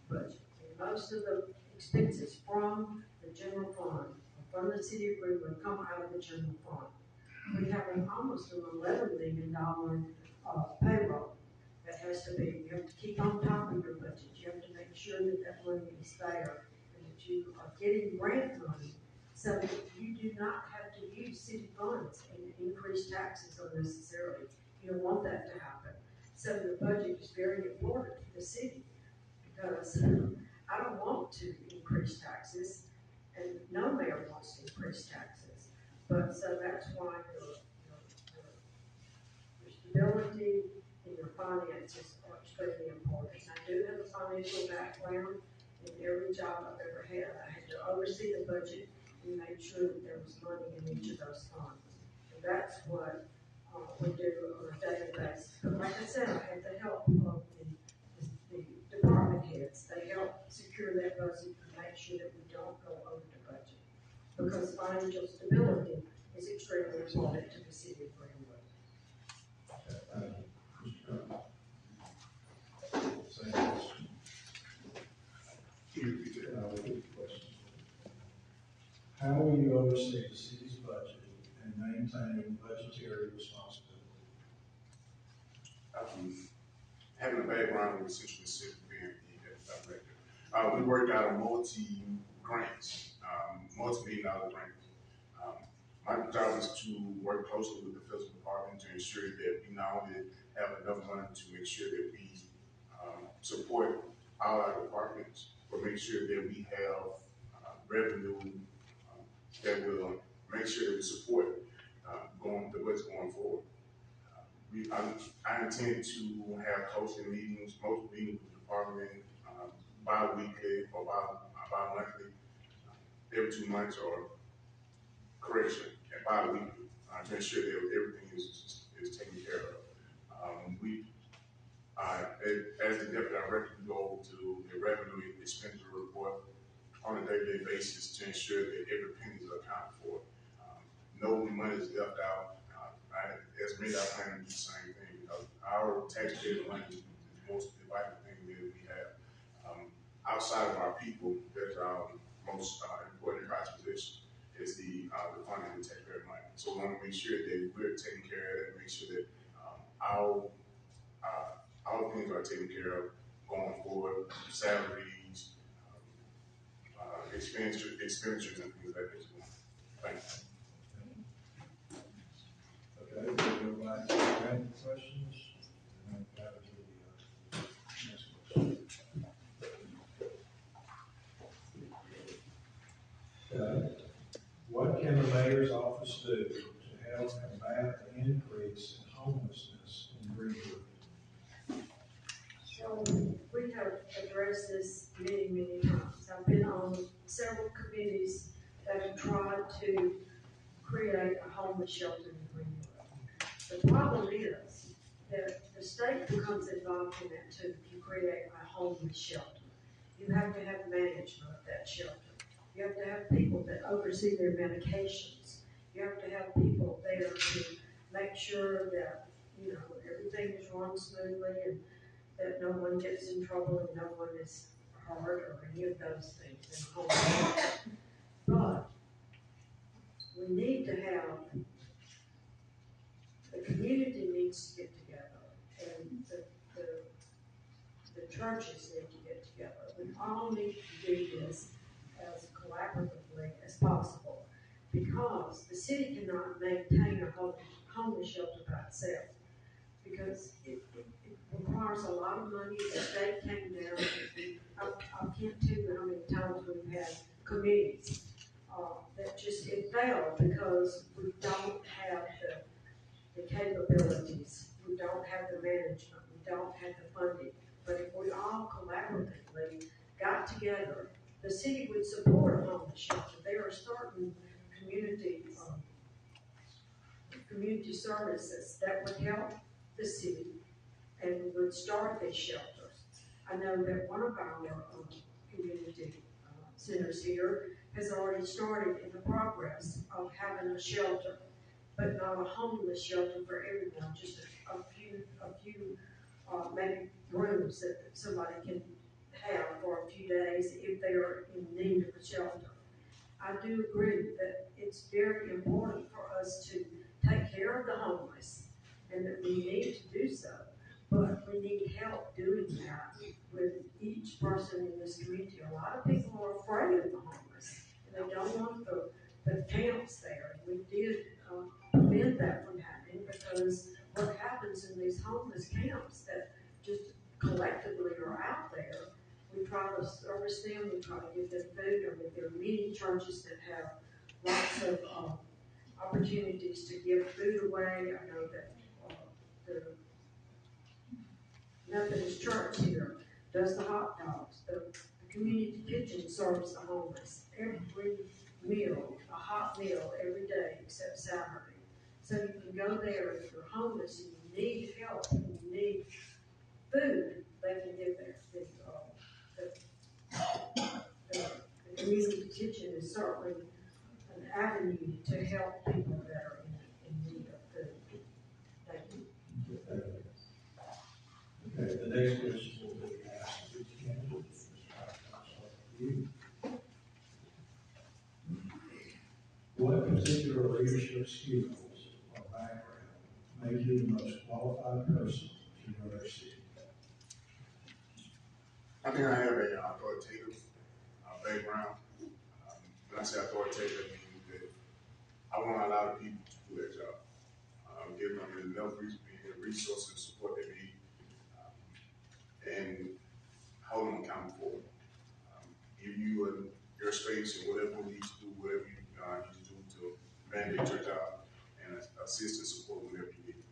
budget, and most of the expenses from the general fund, from the city of Greenwood, come out of the general fund. We have almost an $11 million payroll that has to be. You have to keep on top of your budget. You have to make sure that that money is there, and that you are getting grant money, so that you do not have to use city funds and increase taxes unnecessarily. You don't want that to happen. So the budget is very important to the city, because I don't want to increase taxes, and no mayor wants to increase taxes. But so that's why your stability in your finances are extremely important. I do have a financial background. In every job I've ever had, I had to oversee the budget and make sure that there was money in each of those funds. And that's what we do on a daily basis. But like I said, I had the help of the department heads. They help secure that budget and make sure that we don't go over the budget. Because financial stability is extremely important to the city of Greenwood. Same question. How will you oversee the city's budget and maintain budgetary responsibility? Having a background with Central Mississippi being the director, we worked out a multi-grants, multi-million-dollar grants. My job is to work closely with the fiscal department to ensure that we not only have enough money to make sure that we support all our departments, but make sure that we have revenue that will make sure that we support the budget going forward. I intend to have hosting meetings, most meetings with the department, bi-weekly or bi-monthly, every 2 months, or correction, and bi-weekly, to ensure that everything is taken care of. As the deputy director, we go to the revenue expenditure report on a day-to-day basis to ensure that every penny is accounted for. No money is left out. As me, I plan to do the same thing, because our taxpayer money is the most vital thing that we have. Outside of our people, that's our most important proposition, is the funding of the taxpayer money. So we want to make sure that we're taking care of that, make sure that our things are taken care of going forward, salaries, expenditures, and things like that. Thank you. Okay, we'll go back to random questions, and then go to the next question. What can the mayor's office do to help combat the increase in homelessness in Greenwood? So we have addressed this many times. I've been on several committees that have tried to create a homeless shelter in Greenwood. The problem is that the state becomes involved in that too. If you create a homeless shelter, you have to have management of that shelter. You have to have people that oversee their medications. You have to have people there to make sure that, you know, everything is run smoothly and that no one gets in trouble and no one is hurt or any of those things in home. But we need to have, the community needs to get together, and the churches need to get together. We all need to do this as collaboratively as possible, because the city cannot maintain a homeless shelter by itself, because it requires a lot of money. The state came down. I can't tell you how many times we've had committees that just it failed because we don't have the capabilities, we don't have the management, we don't have the funding. But if we all collaboratively got together, the city would support a homeless shelter. There are certain community services that would help the city and we would start these shelters. I know that one of our community centers here has already started in the progress of having a shelter, but not a homeless shelter for everyone, just a few maybe rooms that somebody can have for a few days if they are in need of a shelter. I do agree that it's very important for us to take care of the homeless and that we need to do so, but we need help doing that with each person in this community. A lot of people are afraid of the homeless and they don't want the camps there. We did prevent that from happening, because what happens in these homeless camps that just collectively are out there, we try to service them, we try to give them food. I mean, there are many churches that have lots of opportunities to give food away. I know that the Methodist Church here does the hot dogs. The community kitchen serves the homeless every meal, a hot meal every day except Saturday. So you can go there if you're homeless and you need help and you need food, they can get there. The community kitchen is certainly an avenue to help people that are in need of food. Thank you. Okay, the next question will be asked to each candidate. You. What particular leadership skills or background make you the most qualified person to run our city? I think I have a authoritative background. When I say authoritative, I mean that I want to allow the people to do their job. Give them enough resources and support they need, and hold them accountable. Give you your space and whatever you need to do, whatever you need to do to mandate your job, and assist and support whatever you need.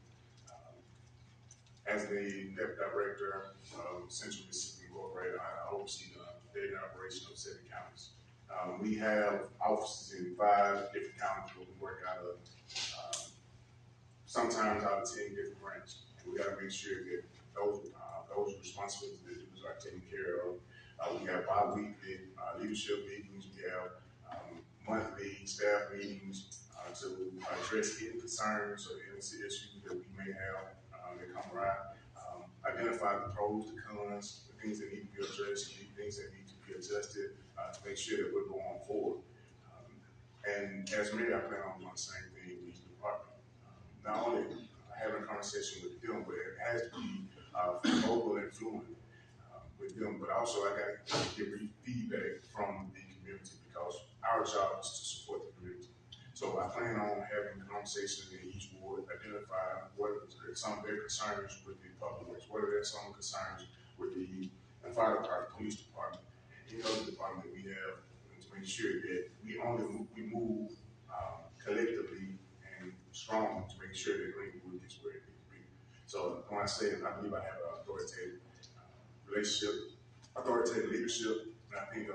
As the Deputy Director of Central Mississippi Incorporated, I oversee the daily operation of 7 counties. We have offices in 5 different counties where we work out of, sometimes out of 10 different branches. We got to make sure that those responsibilities that duties are taken care of. We have bi-weekly leadership meetings. We have monthly staff meetings to address any concerns or any issues that we may have that come around. Identify the pros, the cons, the things that need to be addressed, the things that need to be adjusted to make sure that we're going forward. And as mayor, I plan on doing the same thing in each department. Not only having a conversation with them, but it has to be vocal and fluent with them, but also I got to get feedback from the community, because our job is to support the community. So I plan on having conversations in each ward, identify what are some of their concerns with the public works, what are some concerns with the fire department, police department, and any other department that we have, to make sure that we move collectively and strong to make sure that Greenwood gets where it needs to be. So when I say that, I believe I have an authoritative authoritative leadership, and I think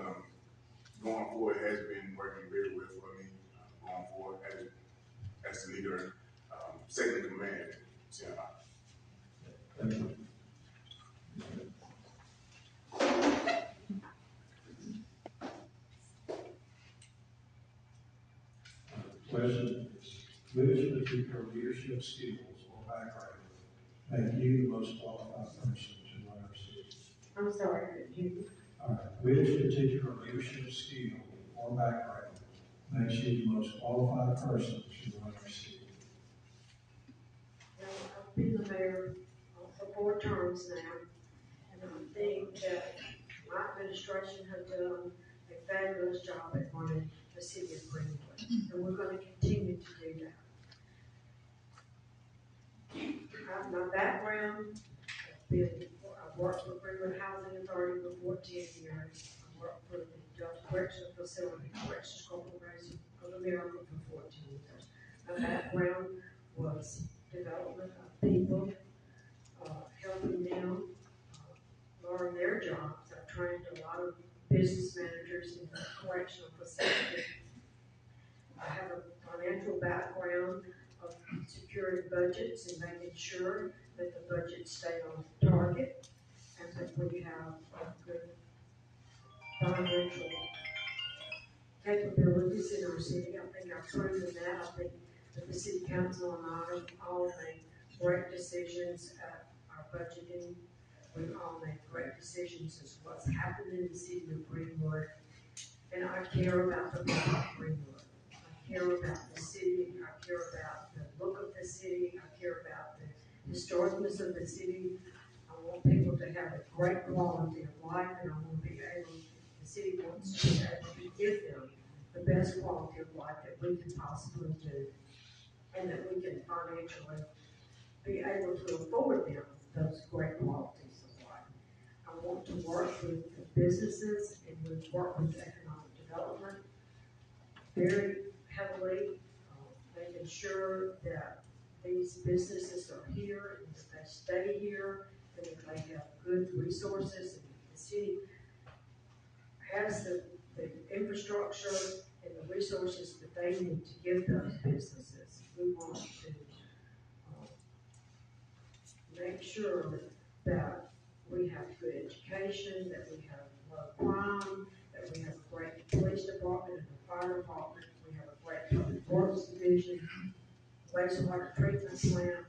going forward has been working very well for me. Going forward as the leader, second in command at CMI. Thank you. Question is, which particular leadership skills or background make you the most qualified person to run our city? I'm sorry, you. All right. Which particular leadership skill or background makes you the most qualified person to run our city? I've been the mayor for 4 terms now, and think that my administration has done a fabulous job at running the city of Greenwood, and we're going to continue to do that. My background, I've worked for Greenwood Housing Authority for 14 years. I worked for the Judge Correctional Facility, Corrections Corporation of America for 14 years. My background was development of people, helping them learn their jobs. I trained a lot of business managers in the correctional facility. I have a financial background of securing budgets and making sure that the budgets stay on target and that we have good financial capabilities in our city. I think I've proven that. I think that the city council and I all made great decisions at our budgeting. We've all made great decisions as what's happened in the city of Greenwood. And I care about the people of Greenwood. I care about the city. I care about the look of the city. I care about the historicness of the city. I want people to have a great quality of life, and I want to be able, the city wants to be able to give them the best quality of life that we can possibly do, and that we can financially be able to afford them those great qualities of life. I want to work with the businesses and work with economic development very heavily, making sure that these businesses are here and that they stay here and that they have good resources and the city has the infrastructure and the resources that they need to give those businesses. We want to make sure that we have good education, that we have low crime, that we have a great police department and a fire department, we have a great public works division, wastewater treatment plant.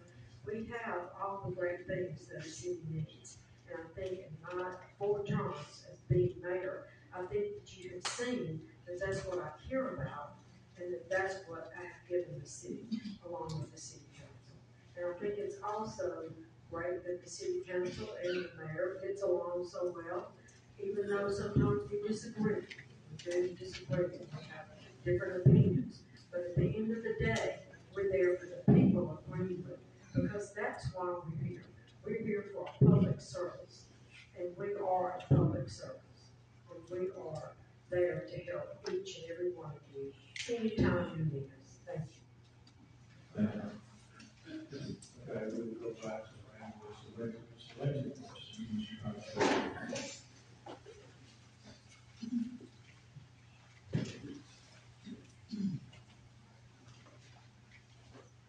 We have all the great things that a city needs. And I think in my 4 terms as being mayor, I think that you have seen that that's what I care about and that that's what I have given the city along with the city council. And I think it's also great that the city council and the mayor gets along so well, even though sometimes we disagree. We do disagree. We have different opinions. But at the end of the day, we're there for the people of Greenwood because that's why we're here. We're here for a public service, and we are a public service. And we are there to help each and every one of you anytime you need us. Thank you. Okay, we'll go back to selected questions.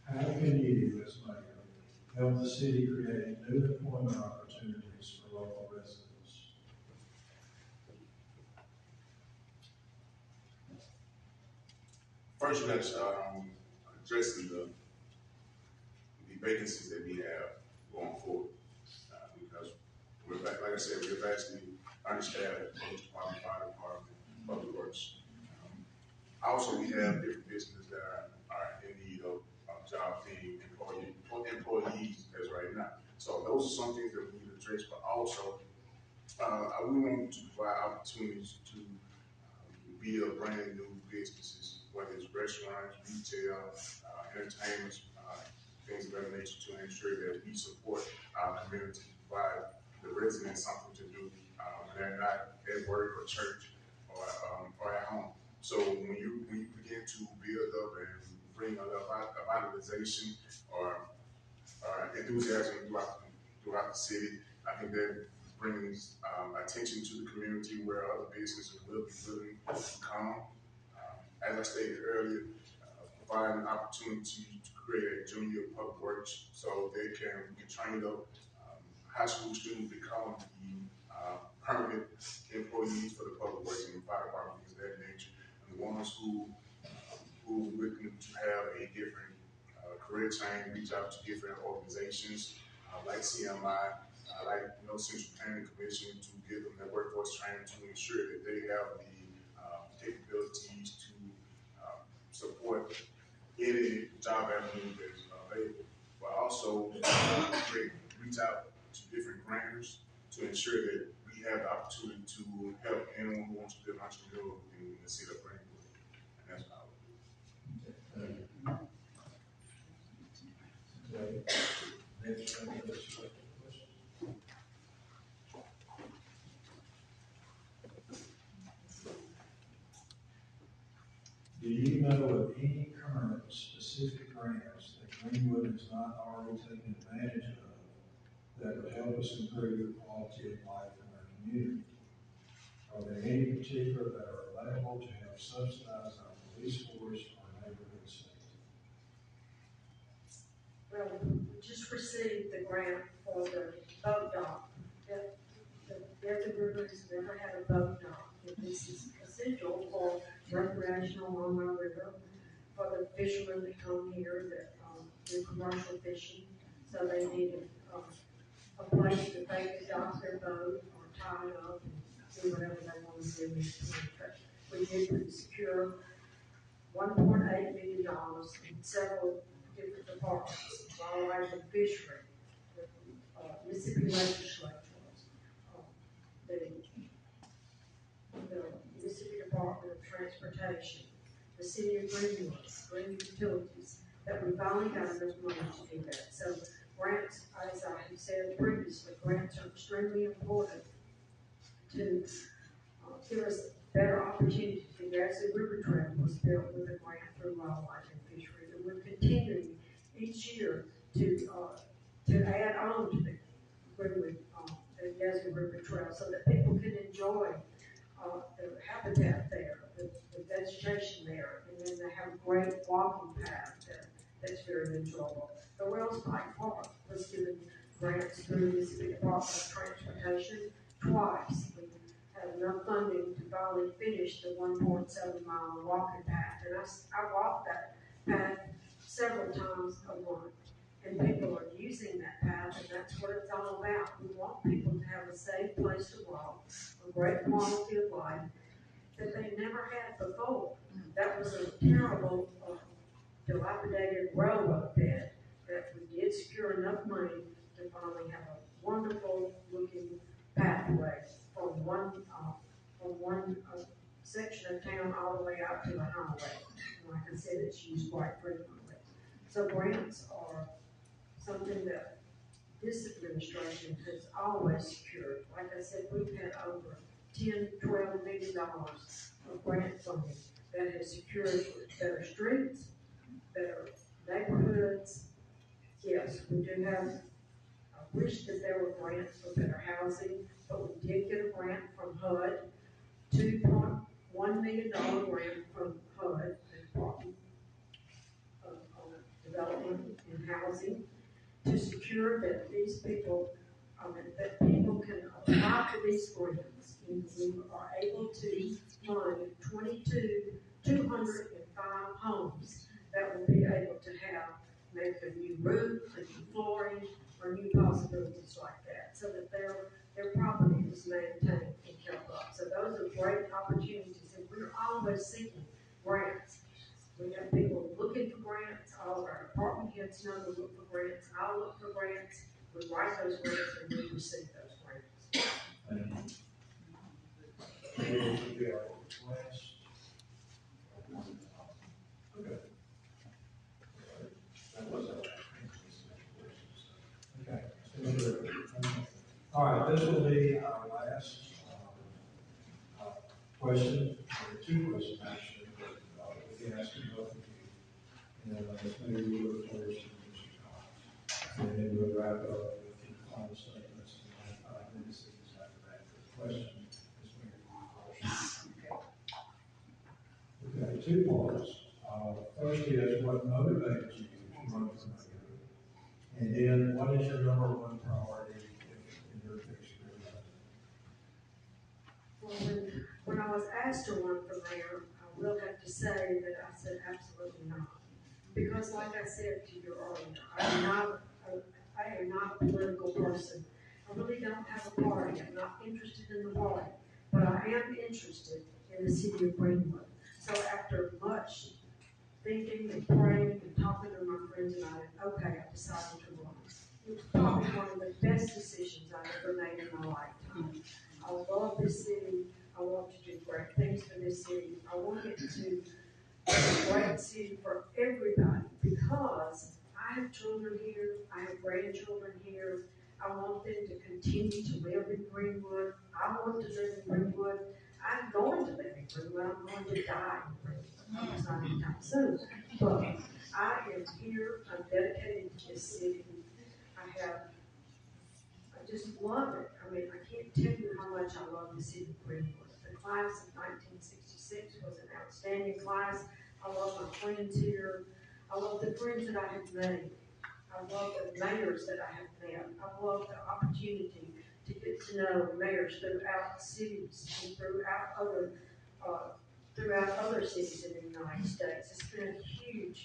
How can you, as mayor, help the city create new employment opportunities for local residents? First, you got to addressing the vacancies that we have going forward. Because we're back, like I said, we're vastly understaffed, police department, fire department, public works. Also, we have different businesses that are in need of job finding employees as right now. So those are some things that we need to address, but also we want to provide opportunities to build brand new businesses, whether it's restaurants, retail, entertainment, things of that nature, to ensure that we support our community, provide the residents something to do when they're not at work or church or at home. So when you begin to build up and bring a vitalization or enthusiasm throughout the city, I think that brings attention to the community where other businesses will be willing to come. As I stated earlier, provide an opportunity to create a junior public works so they can train up high school students become the permanent employees for the public works and the fire department, things of that nature. And the ones who looking to have a different career change, reach out to different organizations like CMI, like Central Planning Commission, to give them their workforce training to ensure that they have the capabilities to support any job avenue that is available. But also reach out to different grantors to ensure that we have the opportunity to help anyone who wants to be an entrepreneur in the city of Greenwood. And that's what I would do. Do you know of any current specific grants that Greenwood has not already taken advantage of that would help us improve the quality of life in our community? Are there any particular that are available to help subsidize our police force or neighborhood safety? Well, we just received the grant for the boat dock. Desert River has never had a boat dock. This is essential for recreational along our river, for the fishermen that come here that do commercial fishing. So they need a place that they can dock their boat or tie it up and do whatever they want to do. But we did secure $1.8 million in several different departments, wildlife and fishery, Mississippi legislatures, the Mississippi Department of Transportation, the City of Greenwood, Green Utilities, that we finally got enough money to do that. So grants, as I have said previously, grants are extremely important to give us better opportunities. The Grassy River Trail was built with a grant through wildlife and fishery, and we're continuing each year to add on to the Greenwood, the Grassy River Trail, so that people can enjoy the habitat there, the vegetation there, and then they have a great walking path that's very enjoyable. The Wells Pike Park was given grants through the Mississippi Department of Transportation twice. We had enough funding to finally finish the 1.7-mile walking path, and I walked that path several times a month. And people are using that path, and that's what it's all about. We want people to have a safe place to walk, a great quality of life that they never had before. That was a terrible, dilapidated railroad bed that we did secure enough money to finally have a wonderful looking pathway from one section of town all the way out to the highway. And like I said, it's used quite frequently. So grants are something that this administration has always secured. Like I said, we've had over $10–12 million of grant funding that has secured better streets, better neighborhoods. Yes, we do have, I wish that there were grants for better housing, but we did get a grant from HUD, $2.1 million grant from HUD, the Department of Development and Housing, to secure that these people, that people can apply for these grants. And we are able to fund 205 homes that will be able to have maybe a new roof, a new flooring, or new possibilities like that, so that their property is maintained and kept up. So those are great opportunities, and we're always seeking grants. We have people looking for grants. All of our department heads know to look for grants. I'll look for grants. We write those grants and we receive those grants. Okay. Okay. All right, this will be our last question, or two questions actually, that we can ask both of you. And maybe we'll look forward to Mr. Cox. And then we'll wrap up with the final statements and 5 minutes after that for questions. Okay, 2 parts. First is what motivated you to run for mayor? And then what is your number 1 priority in your experience? Well, when I was asked to run for mayor, I will have to say that I said absolutely not. Because like I said to you earlier, I am not a political person. I really don't have a party. I'm not interested in the party. But I am interested in the city of Greenwood. So after much thinking and praying and talking to my friends and I decided to run. It was probably one of the best decisions I've ever made in my lifetime. I love this city. I want to do great things for this city. I want it to be a great city for everybody because I have children here. I have grandchildren here. I want them to continue to live in Greenwood. I want to live in Greenwood. I'm going to live in Greenwood. I'm going to die in Greenwood. It's not anytime soon. But I am here. I'm dedicated to this city. I just love it. I mean, I can't tell you how much I love the city of Greenwood. The class of 1966 was an outstanding class. I love my friends here. I love the friends that I have made. I love the mayors that I have met. I love the opportunity to get to know mayors throughout cities and throughout other cities in the United States. It's been a huge,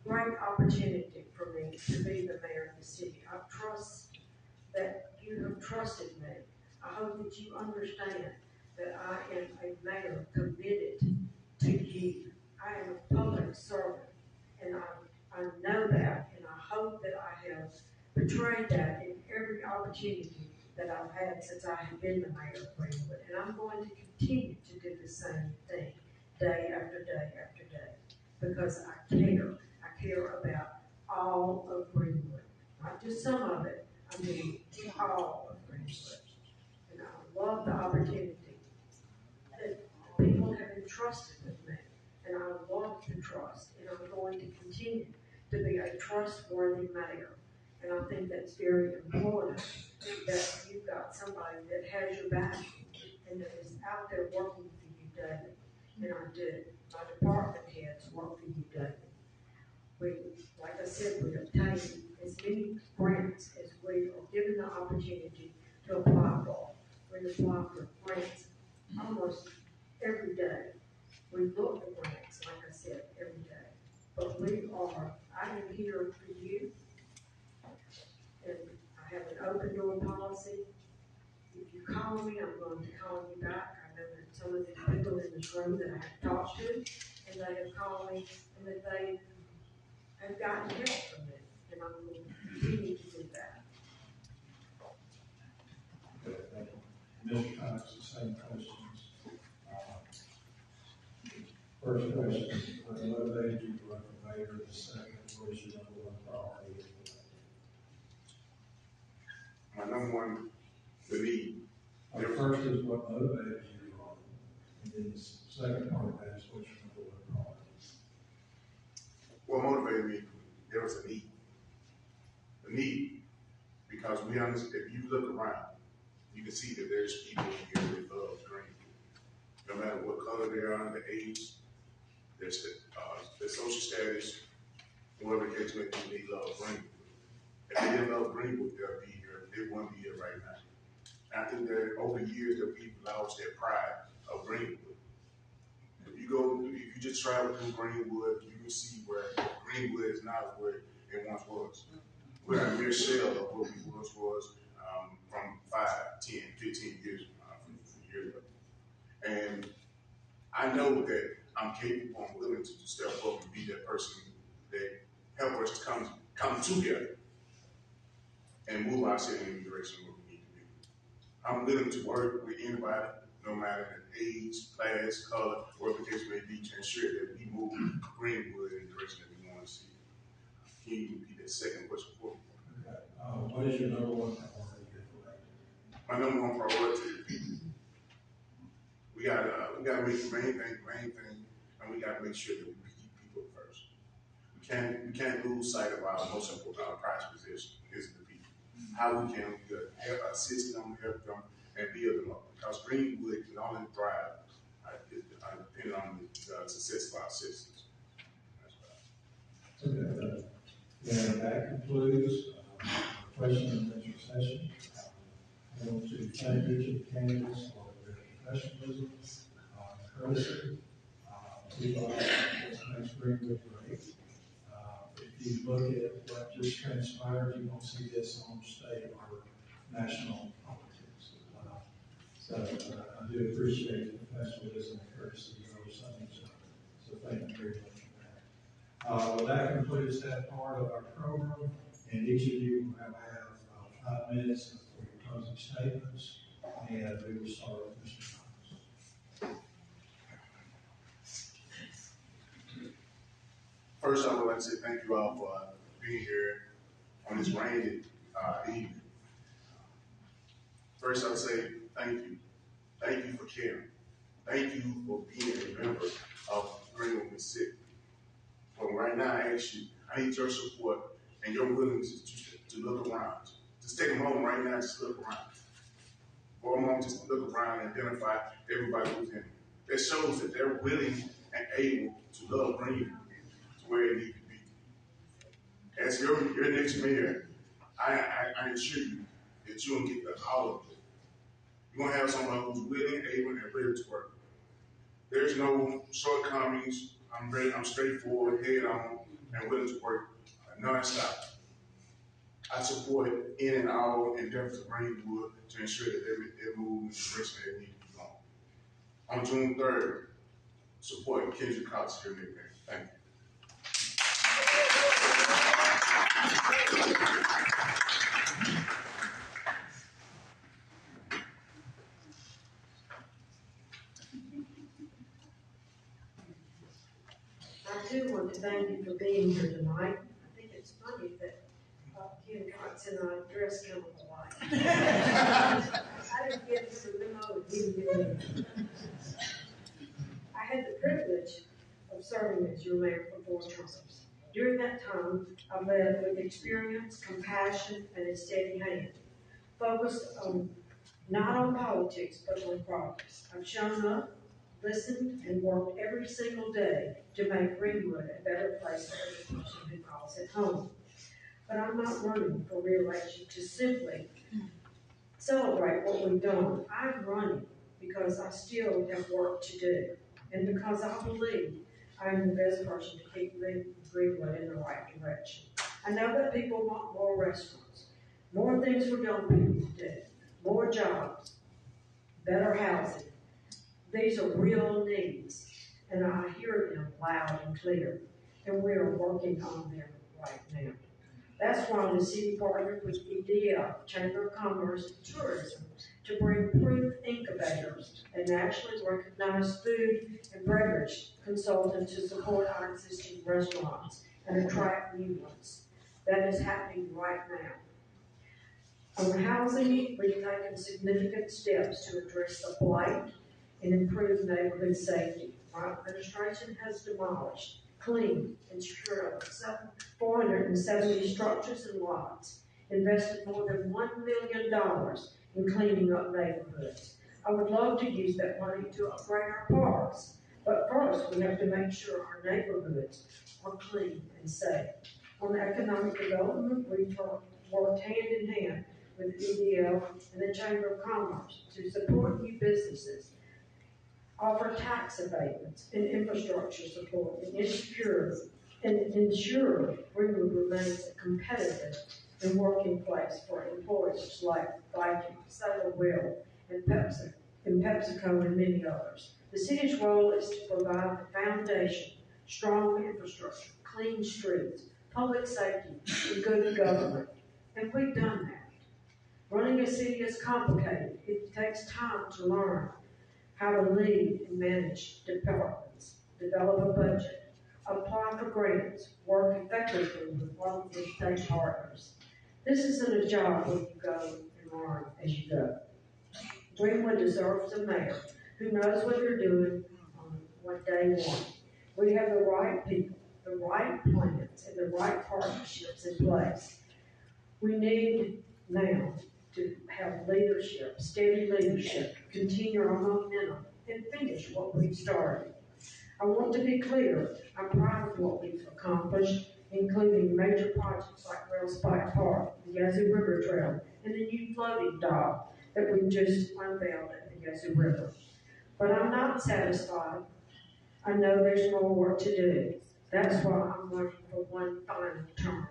great opportunity for me to be the mayor of the city. I trust that you have trusted me. I hope that you understand that I am a mayor committed to you. I am a public servant, and I know that, and I hope that I have portrayed that in every opportunity that I've had since I have been the mayor of Greenwood. And I'm going to continue to do the same thing day after day after day because I care. I care about all of Greenwood, not just some of it. I mean, all of Greenwood. And I love the opportunity that people have entrusted with me. And I love the trust. And I'm going to continue to be a trustworthy mayor. And I think that's very important that you've got somebody that has your back and that is out there working for you daily. And I do. My department heads work for you daily. Like I said, we obtain as many grants as we are given the opportunity to apply for. We apply for grants almost every day. We look at grants, like I said, every day. But I am here for you, and I have an open door policy. If you call me, I'm going to call you back. I know that some of the people in this room that I have talked to, and they have called me, and that they have gotten help from me, and I'm going to continue to do that. Okay, thank you. Mr. Cox, the same questions. First question, what motivated you to run for mayor? The second, what is your number one priority? My number one, the need. First is what motivated you to run, and then the second part of that is what's your number one priority? What motivated me, there was a need. A need, because we understand, if you look around, you can see that there's people here that love Greenwood. No matter what color they are, the age, there's the social status, whatever the case may be, they love Greenwood. If they didn't love Greenwood, they'll be here. They wouldn't be here right now. I think that over the years, that people lost their pride of Greenwood. If you just travel through Greenwood, you can see where Greenwood is not where it once was. We're a mere shell of what we once was from 5, 10, 15 years ago. And I know that I'm capable and willing to step up and be that person that help us to come together and move our city in the direction where we need to be. I'm willing to work with anybody, no matter the age, class, color, whatever the case may be, to ensure that we move Greenwood in the direction that we want to see. Can you repeat that second question for me? Okay. What is your number one priority here for mayor? My number one priority is people. We gotta make the main thing, and we gotta make sure that we keep people first. We can't lose sight of our most important, our prized possession is the people. How we can help assist them, help them, and build them up. Because Greenwood can only thrive depending on the success of our citizens. That's right. Okay. And that concludes question and answer session. I want to thank each of the candidates for their professionalism, courtesy. This makes Greenwood great. If you look at what just transpired, you won't see this on state or national politics. I do appreciate the professionalism and courtesy of those things. So thank you very much for that. Well, that concludes that part of our program. And each of you will have 5 minutes for your closing statements, and we will start with Mr. Thomas. First, I would like to say thank you all for being here on this rainy evening. First, I would say thank you. Thank you for caring. Thank you for being a member of Greenwood, Mississippi. But right now, I ask you, I need your support and your willingness to look around. Just take a moment right now, just look around. For a moment, just look around and identify everybody who's in it. That shows that they're willing and able to love Greenwood to where it needs to be. As your next mayor, I assure you that you'll get all of it. You're going to have someone who's willing, able, and ready to work. There's no shortcomings. I'm straightforward, head on, and willing to work nonstop. I support in and all endeavors of Greenwood to ensure that they move in the direction they need to be going. On June 3rd, support Kendrick COX here in the event. Thank you. I too want to thank you for being here tonight. I think it's funny that Ken Cox and I dress kind of alike. I didn't get him the memo, and he didn't get me. I had the privilege of serving as your mayor for 4 terms. During that time, I led with experience, compassion, and a steady hand, focused on not on politics, but on progress. I've shown up, listened, and worked every single day to make Greenwood a better place for every person who calls it home. But I'm not running for re-election to simply celebrate what we've done. I'm running because I still have work to do, and because I believe I'm the best person to keep Greenwood in the right direction. I know that people want more restaurants, more things for young people to do, more jobs, better housing. These are real needs, and I hear them loud and clear, and we are working on them right now. That's why the city partnered with EDF, Chamber of Commerce and Tourism, to bring proof incubators, a nationally recognized food and beverage consultant to support our existing restaurants and attract new ones. That is happening right now. On housing, we've taken significant steps to address the blight and improve neighborhood safety. My administration has demolished, cleaned, and secured over 470 structures and lots, invested more than $1 million in cleaning up neighborhoods. I would love to use that money to upgrade our parks, but first we have to make sure our neighborhoods are clean and safe. On economic development, we've worked hand in hand with EDL and the Chamber of Commerce to support new businesses, offer tax abatements and infrastructure support, and ensure Greenwood remains a competitive and working place for employers like Viking, Sailor Will, and PepsiCo, and many others. The city's role is to provide the foundation, strong infrastructure, clean streets, public safety, and good government. And we've done that. Running a city is complicated. It takes time to learn how to lead and manage departments, develop a budget, apply for grants, work effectively with all of your state partners. This isn't a job where you go and learn as you go. Greenwood deserves a mayor who knows what they're doing on what day one. We have the right people, the right plans, and the right partnerships in place. We need now to have leadership, steady leadership, continue our momentum, and finish what we've started. I want to be clear, I'm proud of what we've accomplished, including major projects like Rail Spike Park, the Yazoo River Trail, and the new floating dock that we just unveiled at the Yazoo River. But I'm not satisfied. I know there's more work to do. That's why I'm running for one final term.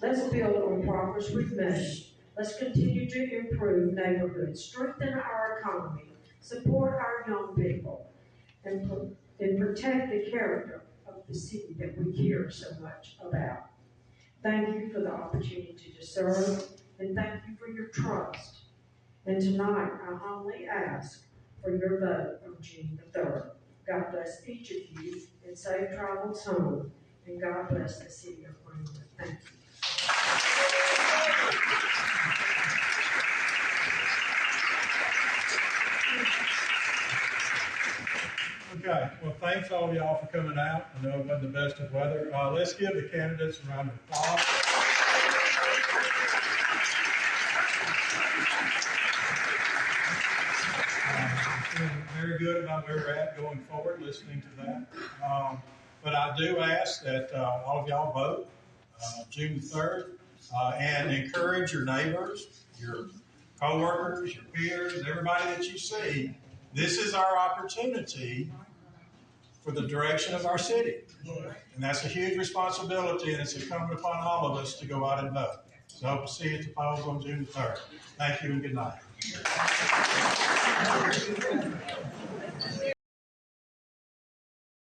Let's build on progress we've made. Let's continue to improve neighborhoods, strengthen our economy, support our young people, and protect the character of the city that we care so much about. Thank you for the opportunity to serve, and thank you for your trust. And tonight, I humbly ask for your vote on June the 3rd. God bless each of you, and safe travels home. And God bless the city of Greenwood. Thank you. Okay, well, thanks all of y'all for coming out. I know it wasn't the best of weather. Let's give the candidates a round of applause. Feeling very good about where we're at going forward, listening to that. But I do ask that all of y'all vote June 3rd and encourage your neighbors, your coworkers, your peers, everybody that you see. This is our opportunity for the direction of our city. And that's a huge responsibility, and it's incumbent upon all of us to go out and vote. So I hope to see you at the polls on June 3rd. Thank you and good night.